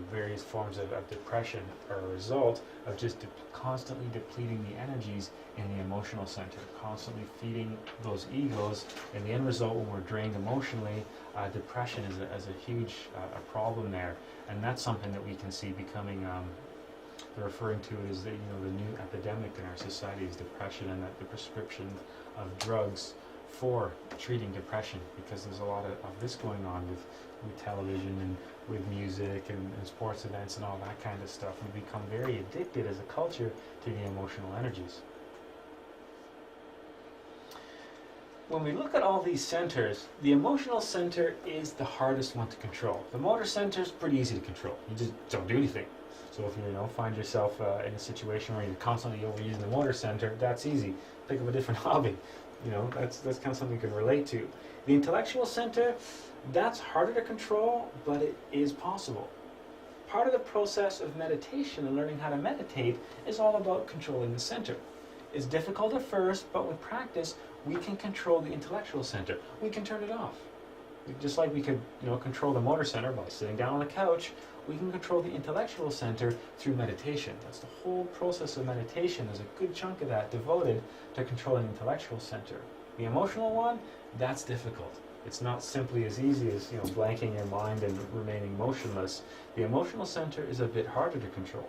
Various forms of depression are a result of just constantly depleting the energies in the emotional center, constantly feeding those egos, and the end result when we're drained emotionally, depression is a huge problem there, and that's something that we can see becoming, they're referring to it as the new epidemic in our society is depression, and that the prescription of drugs for treating depression, because there's a lot of this going on with television and with music and sports events and all that kind of stuff. We become very addicted as a culture to the emotional energies. When we look at all these centers, the emotional center is the hardest one to control. The motor center is pretty easy to control. You just don't do anything. So if you find yourself in a situation where you're constantly overusing the motor center, that's easy. Pick up a different hobby. That's kind of something you can relate to. The intellectual center, that's harder to control, but it is possible. Part of the process of meditation and learning how to meditate is all about controlling the center. It's difficult at first, but with practice, we can control the intellectual center. We can turn it off. Just like we could, control the motor center by sitting down on the couch, we can control the intellectual center through meditation. That's the whole process of meditation. There's a good chunk of that devoted to controlling the intellectual center. The emotional one, that's difficult. It's not simply as easy as, blanking your mind and remaining motionless. The emotional center is a bit harder to control.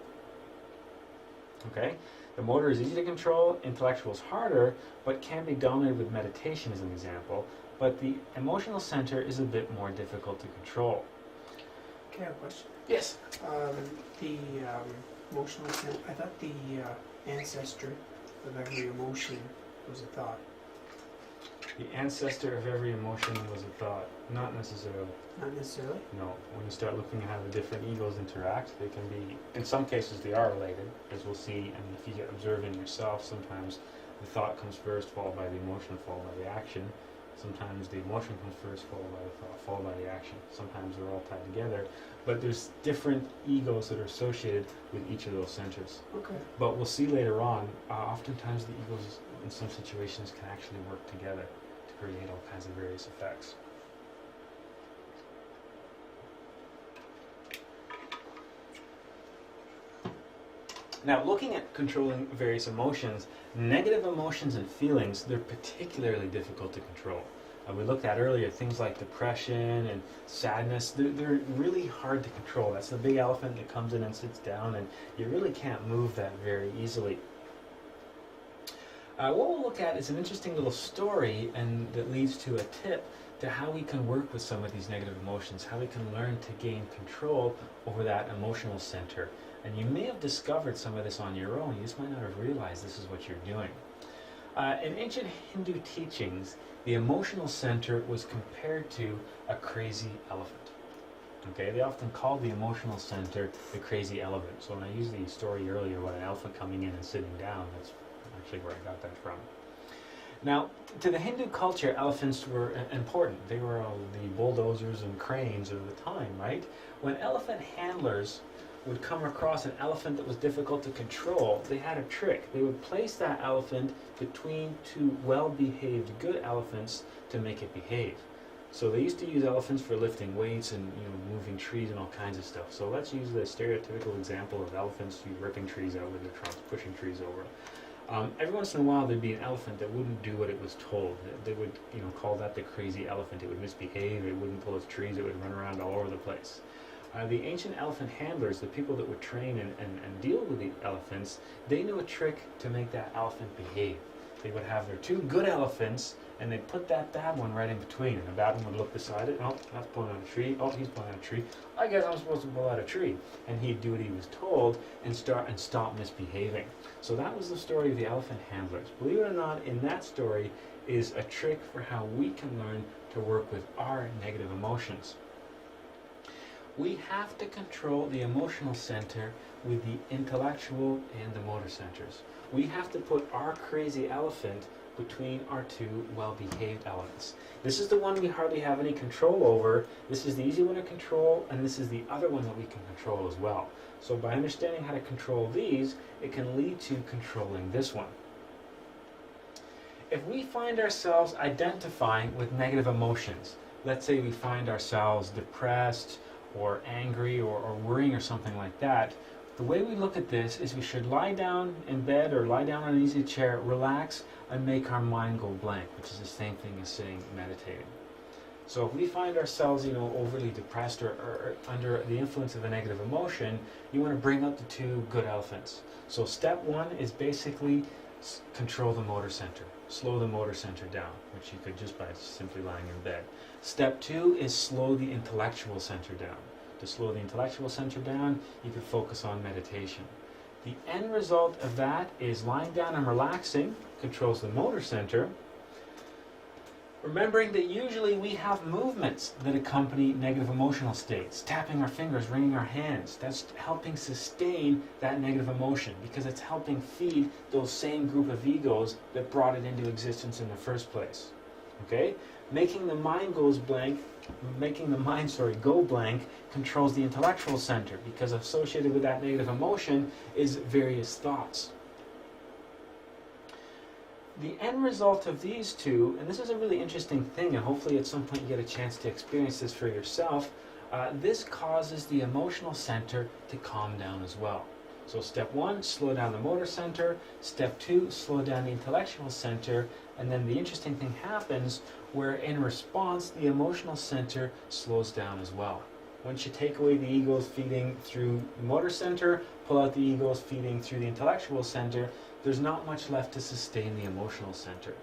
Okay? The motor is easy to control, intellectual is harder, but can be dominated with meditation as an example. But the emotional center is a bit more difficult to control.
Okay, I have a question.
Yes.
The emotional center, I thought the ancestor of every emotion was a thought.
The ancestor of every emotion was a thought. Not necessarily.
Not necessarily?
No. When you start looking at how the different egos interact, they can be, in some cases they are related, as we'll see, and if you get observing yourself, sometimes the thought comes first, followed by the emotion, followed by the action. Sometimes the emotion comes first, followed by the thought, followed by the action. Sometimes they're all tied together. But there's different egos that are associated with each of those centers.
Okay.
But we'll see later on, oftentimes the egos in some situations can actually work together to create all kinds of various effects. Now, looking at controlling various emotions, negative emotions and feelings, they're particularly difficult to control. We looked at earlier things like depression and sadness, they're really hard to control. That's the big elephant that comes in and sits down, and you really can't move that very easily. What we'll look at is an interesting little story, and that leads to a tip to how we can work with some of these negative emotions, how we can learn to gain control over that emotional center. And you may have discovered some of this on your own. You just might not have realized this is what you're doing. In ancient Hindu teachings, the emotional center was compared to a crazy elephant. Okay, they often called the emotional center the crazy elephant. So when I used the story earlier about an elephant coming in and sitting down, that's actually where I got that from. Now, to the Hindu culture, elephants were important. They were all the bulldozers and cranes of the time, right? When elephant handlers would come across an elephant that was difficult to control, they had a trick. They would place that elephant between two well-behaved good elephants to make it behave. So they used to use elephants for lifting weights and moving trees and all kinds of stuff. So let's use the stereotypical example of elephants ripping trees out with their trunks, pushing trees over. Every once in a while there'd be an elephant that wouldn't do what it was told. They would call that the crazy elephant. It would misbehave, it wouldn't pull its trees, it would run around all over the place. The ancient elephant handlers, the people that would train and deal with the elephants, they knew a trick to make that elephant behave. They would have their two good elephants, and they'd put that bad one right in between. And the bad one would look beside it. Oh, that's pulling out a tree. Oh, he's pulling out a tree. I guess I'm supposed to pull out a tree. And he'd do what he was told and stop misbehaving. So that was the story of the elephant handlers. Believe it or not, in that story is a trick for how we can learn to work with our negative emotions. We have to control the emotional center with the intellectual and the motor centers. We have to put our crazy elephant between our two well-behaved elements. This is the one we hardly have any control over. This is the easy one to control, and this is the other one that we can control as well. So by understanding how to control these, it can lead to controlling this one. If we find ourselves identifying with negative emotions, let's say we find ourselves depressed or angry or worrying or something like that, the way we look at this is we should lie down in bed or lie down on an easy chair, relax, and make our mind go blank, which is the same thing as sitting meditating. So if we find ourselves, overly depressed or under the influence of a negative emotion, you want to bring up the two good elephants. So step one is basically control the motor center. Slow the motor center down, which you could just by simply lying in bed. Step two is slow the intellectual center down. To slow the intellectual center down, you can focus on meditation. The end result of that is lying down and relaxing, controls the motor center. Remembering that usually we have movements that accompany negative emotional states. Tapping our fingers, wringing our hands. That's helping sustain that negative emotion because it's helping feed those same group of egos that brought it into existence in the first place. Okay? Making the mind go blank controls the intellectual center because associated with that negative emotion is various thoughts. The end result of these two, and this is a really interesting thing, and hopefully at some point you get a chance to experience this for yourself, this causes the emotional center to calm down as well. So step one, slow down the motor center. Step two, slow down the intellectual center. And then the interesting thing happens where in response, the emotional center slows down as well. Once you take away the egos feeding through the motor center, pull out the egos feeding through the intellectual center, there's not much left to sustain the emotional center.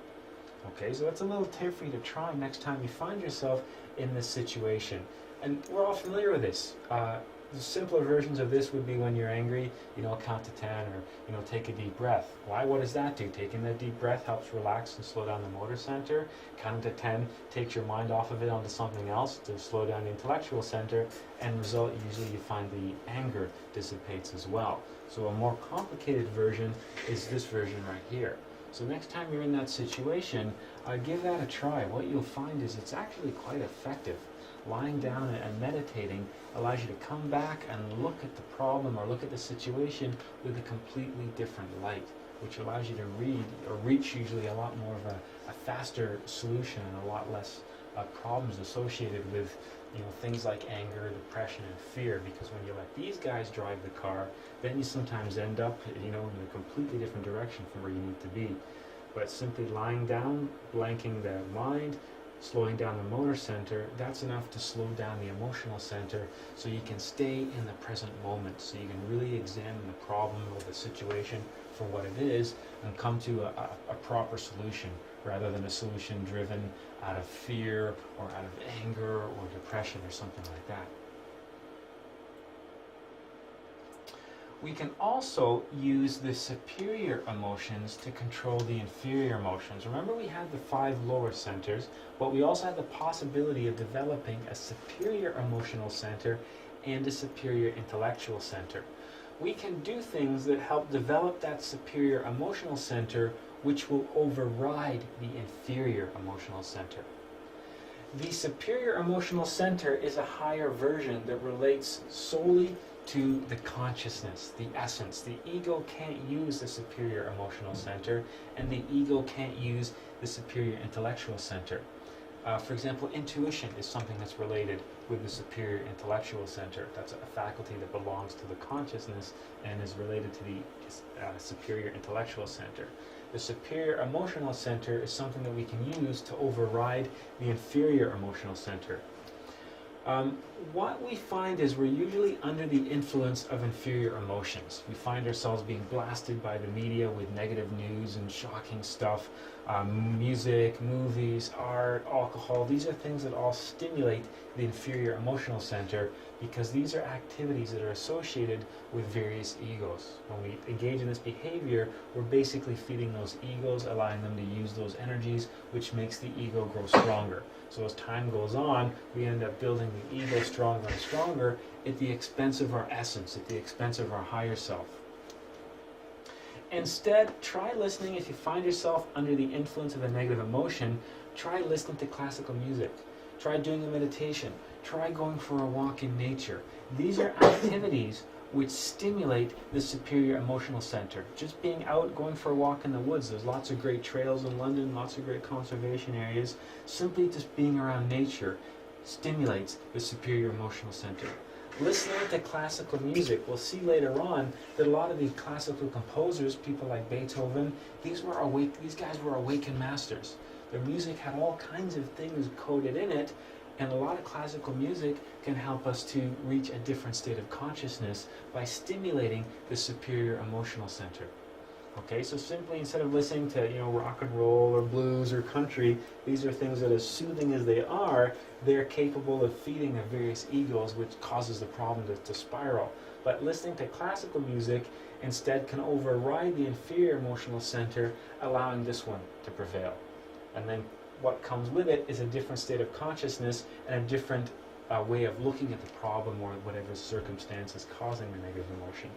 Okay, so that's a little tip for you to try next time you find yourself in this situation. And we're all familiar with this. The simpler versions of this would be when you're angry, count to 10 or, take a deep breath. Why? What does that do? Taking that deep breath helps relax and slow down the motor center. Counting to 10 takes your mind off of it onto something else to slow down the intellectual center, and result, usually you find the anger dissipates as well. So a more complicated version is this version right here. So next time you're in that situation, give that a try. What you'll find is it's actually quite effective. Lying down and meditating allows you to come back and look at the problem or look at the situation with a completely different light, which allows you to reach usually a lot more of a faster solution and a lot less problems associated with things like anger, depression, and fear. Because when you let these guys drive the car, then you sometimes end up in a completely different direction from where you need to be. But simply lying down, blanking the mind, slowing down the motor center, that's enough to slow down the emotional center so you can stay in the present moment, so you can really examine the problem or the situation for what it is and come to a proper solution rather than a solution driven out of fear or out of anger or depression or something like that. We can also use the superior emotions to control the inferior emotions. Remember, we had the 5 lower centers, but we also had the possibility of developing a superior emotional center and a superior intellectual center. We can do things that help develop that superior emotional center, which will override the inferior emotional center. The superior emotional center is a higher version that relates solely to the consciousness, the essence. The ego can't use the superior emotional center, and the ego can't use the superior intellectual center. For example, intuition is something that's related with the superior intellectual center. That's a faculty that belongs to the consciousness and is related to the superior intellectual center. The superior emotional center is something that we can use to override the inferior emotional center. What we find is we're usually under the influence of inferior emotions. We find ourselves being blasted by the media with negative news and shocking stuff. Music, movies, art, alcohol, these are things that all stimulate the inferior emotional center because these are activities that are associated with various egos. When we engage in this behavior, we're basically feeding those egos, allowing them to use those energies, which makes the ego grow stronger. So as time goes on, we end up building the ego stronger and stronger at the expense of our essence, at the expense of our higher self. Instead, try listening. If you find yourself under the influence of a negative emotion, try listening to classical music. Try doing a meditation. Try going for a walk in nature. These are activities which stimulate the superior emotional center. Just being out, going for a walk in the woods. There's lots of great trails in London, lots of great conservation areas. Simply just being around nature stimulates the superior emotional center. Listening to classical music, we'll see later on that a lot of these classical composers, people like Beethoven, these guys were awakened masters. Their music had all kinds of things coded in it, and a lot of classical music can help us to reach a different state of consciousness by stimulating the superior emotional center. Okay, so simply instead of listening to rock and roll or blues or country, these are things that, as soothing as they are, they're capable of feeding the various egos, which causes the problem to spiral. But listening to classical music instead can override the inferior emotional center, allowing this one to prevail. And then what comes with it is a different state of consciousness and a different way of looking at the problem or whatever circumstance is causing the negative emotion.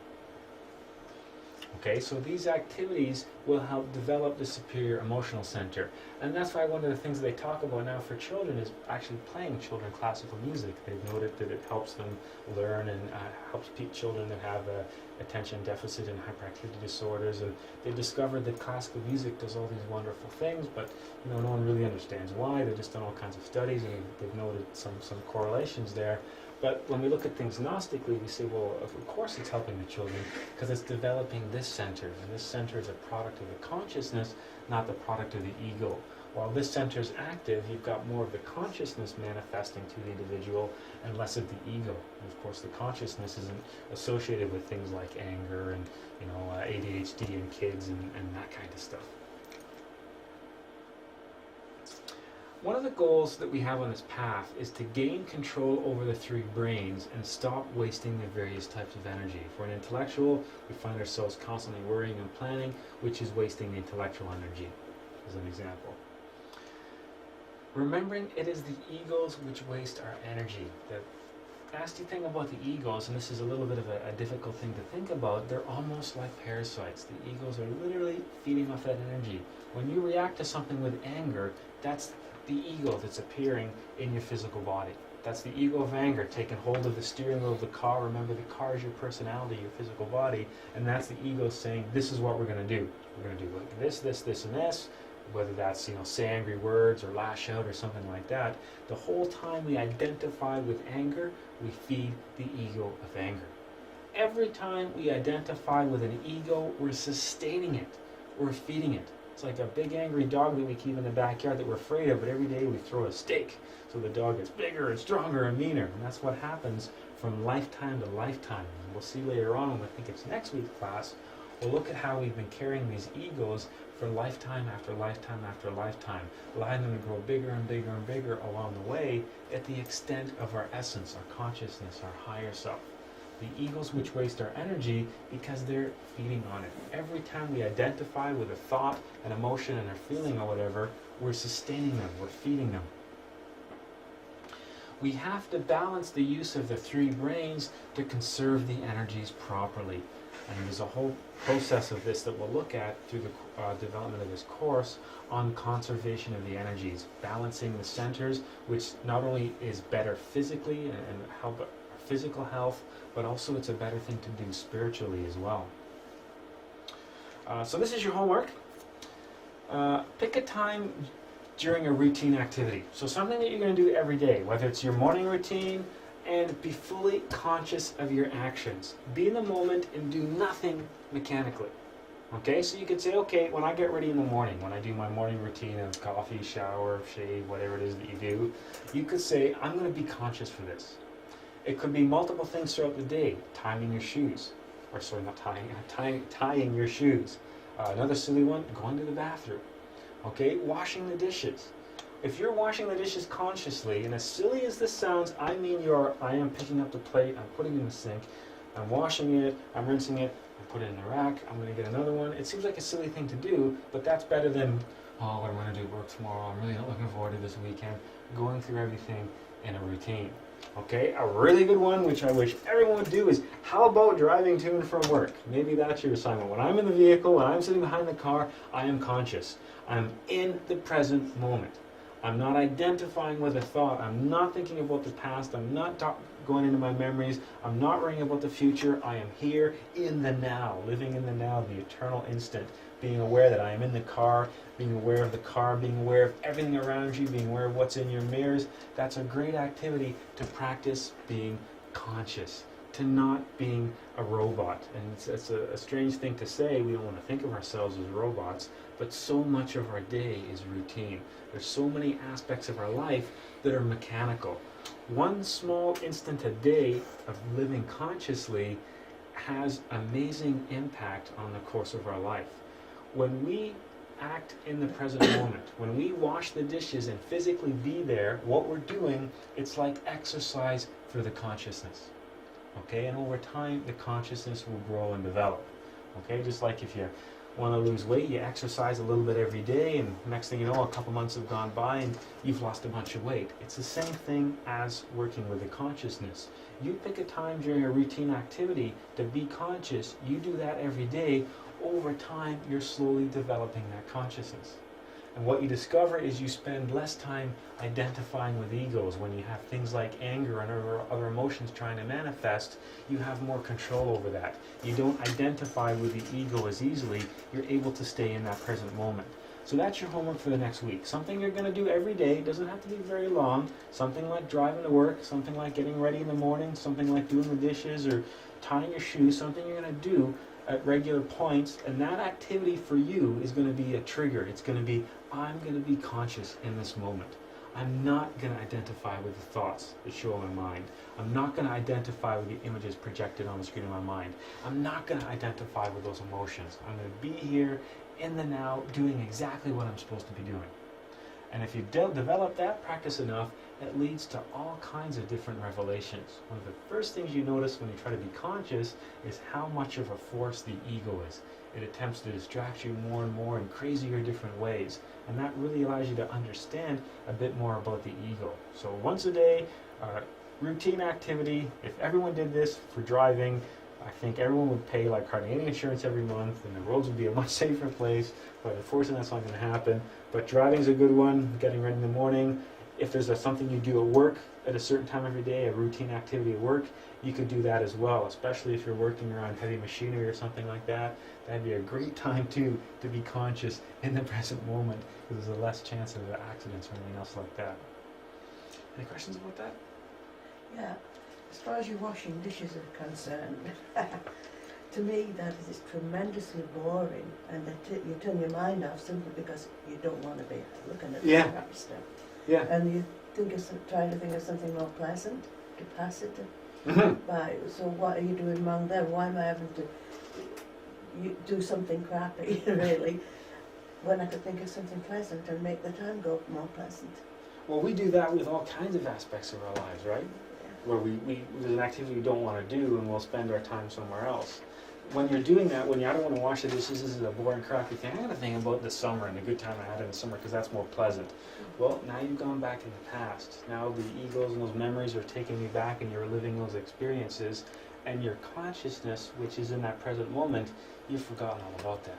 Okay, so these activities will help develop the superior emotional center. And that's why one of the things they talk about now for children is actually playing children classical music. They've noted that it helps them learn and helps children that have attention deficit and hyperactivity disorders. And they've discovered that classical music does all these wonderful things, but no one really understands why. They've just done all kinds of studies and they've noted some correlations there. But when we look at things Gnostically, we say, well, of course it's helping the children because it's developing this center. And this center is a product of the consciousness, not the product of the ego. While this center is active, you've got more of the consciousness manifesting to the individual and less of the ego. And of course, the consciousness isn't associated with things like anger and ADHD in kids and that kind of stuff. One of the goals that we have on this path is to gain control over the three brains and stop wasting the various types of energy. For an intellectual, we find ourselves constantly worrying and planning, which is wasting the intellectual energy, as an example. Remembering it is the egos which waste our energy. The nasty thing about the egos, and this is a little bit of a difficult thing to think about, they're almost like parasites. The egos are literally feeding off that energy. When you react to something with anger, that's the ego that's appearing in your physical body. That's the ego of anger taking hold of the steering wheel of the car. Remember, the car is your personality, your physical body, and that's the ego saying, this is what we're going to do. We're going to do like this, and this, whether that's, say angry words or lash out or something like that. The whole time we identify with anger, we feed the ego of anger. Every time we identify with an ego, we're sustaining it. We're feeding it. It's like a big angry dog that we keep in the backyard that we're afraid of, but every day we throw a steak. So the dog gets bigger and stronger and meaner. And that's what happens from lifetime to lifetime. And we'll see later on, when I think it's next week's class, we'll look at how we've been carrying these egos for lifetime after lifetime after lifetime, allowing them to grow bigger and bigger and bigger along the way at the extent of our essence, our consciousness, our higher self. The egos which waste our energy because they're feeding on it. Every time we identify with a thought, an emotion, and a feeling or whatever, we're sustaining them, we're feeding them. We have to balance the use of the three brains to conserve the energies properly. And there's a whole process of this that we'll look at through the development of this course on conservation of the energies, balancing the centers, which not only is better physically and help our physical health, but also it's a better thing to do spiritually as well. So this is your homework. Pick a time during a routine activity. So something that you're going to do every day, whether it's your morning routine, and be fully conscious of your actions. Be in the moment and do nothing mechanically. Okay, so you could say, okay, when I get ready in the morning, when I do my morning routine of coffee, shower, shave, whatever it is that you do, you could say, I'm going to be conscious for this. It could be multiple things throughout the day. Timing your shoes. Or sorry, not tying your shoes. Another silly one, going to the bathroom. Okay, washing the dishes. If you're washing the dishes consciously, and as silly as this sounds, I mean I am picking up the plate, I'm putting it in the sink, I'm washing it, I'm rinsing it, I put it in the rack, I'm going to get another one. It seems like a silly thing to do, but that's better than, oh, what am I going to do at work tomorrow? I'm really not looking forward to this weekend. Going through everything in a routine. Okay, a really good one, which I wish everyone would do, is how about driving to and from work? Maybe that's your assignment. When I'm in the vehicle, when I'm sitting behind the car, I am conscious. I'm in the present moment. I'm not identifying with a thought. I'm not thinking about the past. I'm not going into my memories. I'm not worrying about the future. I am here in the now, living in the now, the eternal instant, being aware that I am in the car, being aware of the car, being aware of everything around you, being aware of what's in your mirrors. That's a great activity to practice being conscious, to not being a robot. And it's a strange thing to say. We don't want to think of ourselves as robots, but so much of our day is routine. There's so many aspects of our life that are mechanical. One small instant a day of living consciously has amazing impact on the course of our life. When we act in the present moment, when we wash the dishes and physically be there, what we're doing, it's like exercise for the consciousness. Okay, and over time, the consciousness will grow and develop. Okay, just like if you want to lose weight, you exercise a little bit every day, and next thing you know, a couple months have gone by and you've lost a bunch of weight. It's the same thing as working with the consciousness. You pick a time during a routine activity to be conscious, you do that every day. Over time, you're slowly developing that consciousness. And what you discover is you spend less time identifying with egos. When you have things like anger and other emotions trying to manifest, you have more control over that. You don't identify with the ego as easily. You're able to stay in that present moment. So that's your homework for the next week. Something you're going to do every day. It doesn't have to be very long. Something like driving to work, something like getting ready in the morning, something like doing the dishes or tying your shoes, something you're going to do at regular points, and that activity for you is going to be a trigger. It's going to be, I'm going to be conscious in this moment. I'm not going to identify with the thoughts that show in my mind. I'm not going to identify with the images projected on the screen of my mind. I'm not going to identify with those emotions. I'm going to be here in the now doing exactly what I'm supposed to be doing. And if you develop that practice enough, it leads to all kinds of different revelations. One of the first things you notice when you try to be conscious is how much of a force the ego is. It attempts to distract you more and more in crazier different ways. And that really allows you to understand a bit more about the ego. So once a day, routine activity. If everyone did this for driving, I think everyone would pay like hardly any insurance every month, and the roads would be a much safer place. But unfortunately, that's not going to happen. But driving's a good one. Getting ready in the morning. If there's something you do at work at a certain time every day, a routine activity at work, you could do that as well, especially if you're working around heavy machinery or something like that. That'd be a great time too to be conscious in the present moment, because there's a less chance of accidents or anything else like that. Any questions about that?
Yeah, as far as your washing dishes are concerned, to me that is tremendously boring, and that you turn your mind off simply because you don't want to be looking at
Yeah.
that kind of stuff.
Yeah.
And you try to think of something more pleasant, capacitive. So what are you doing wrong there? Why am I having to do something crappy, really, when I could think of something pleasant and make the time go more pleasant?
Well, we do that with all kinds of aspects of our lives, right?
Yeah.
Where there's an activity we don't want to do, and we'll spend our time somewhere else. When you're doing that, when I don't want to wash the dishes, this is a boring, crappy thing. I got to think about the summer and the good time I had in the summer because that's more pleasant. Well, now you've gone back in the past. Now the egos and those memories are taking you back, and you're living those experiences, and your consciousness, which is in that present moment, you've forgotten all about that.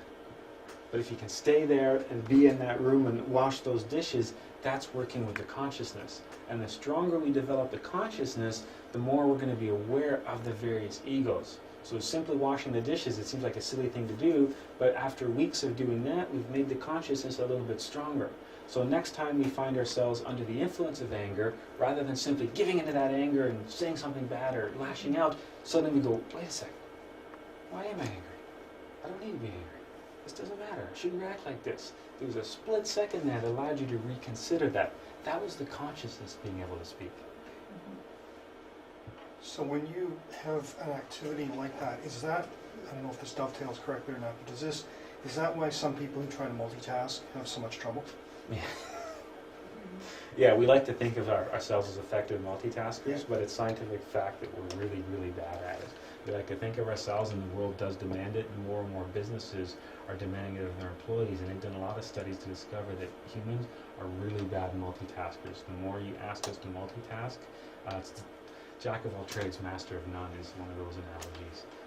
But if you can stay there and be in that room and wash those dishes, that's working with the consciousness. And the stronger we develop the consciousness, the more we're going to be aware of the various egos. So simply washing the dishes, it seems like a silly thing to do, but after weeks of doing that, we've made the consciousness a little bit stronger. So next time we find ourselves under the influence of anger, rather than simply giving into that anger and saying something bad or lashing out, suddenly we go, wait a second, why am I angry? I don't need to be angry. This doesn't matter. I shouldn't react like this. There was a split second there that allowed you to reconsider that. That was the consciousness being able to speak.
So when you have an activity like that, is that, I don't know if this dovetails correctly or not, but is that why some people who try to multitask have so much trouble?
Yeah. Yeah, we like to think of ourselves as effective multitaskers,
Yeah.
but it's scientific fact that we're really, really bad at it. We like to think of ourselves, and the world does demand it, and more businesses are demanding it of their employees, and they've done a lot of studies to discover that humans are really bad multitaskers. The more you ask us to multitask, it's the jack of all trades, master of none is one of those analogies.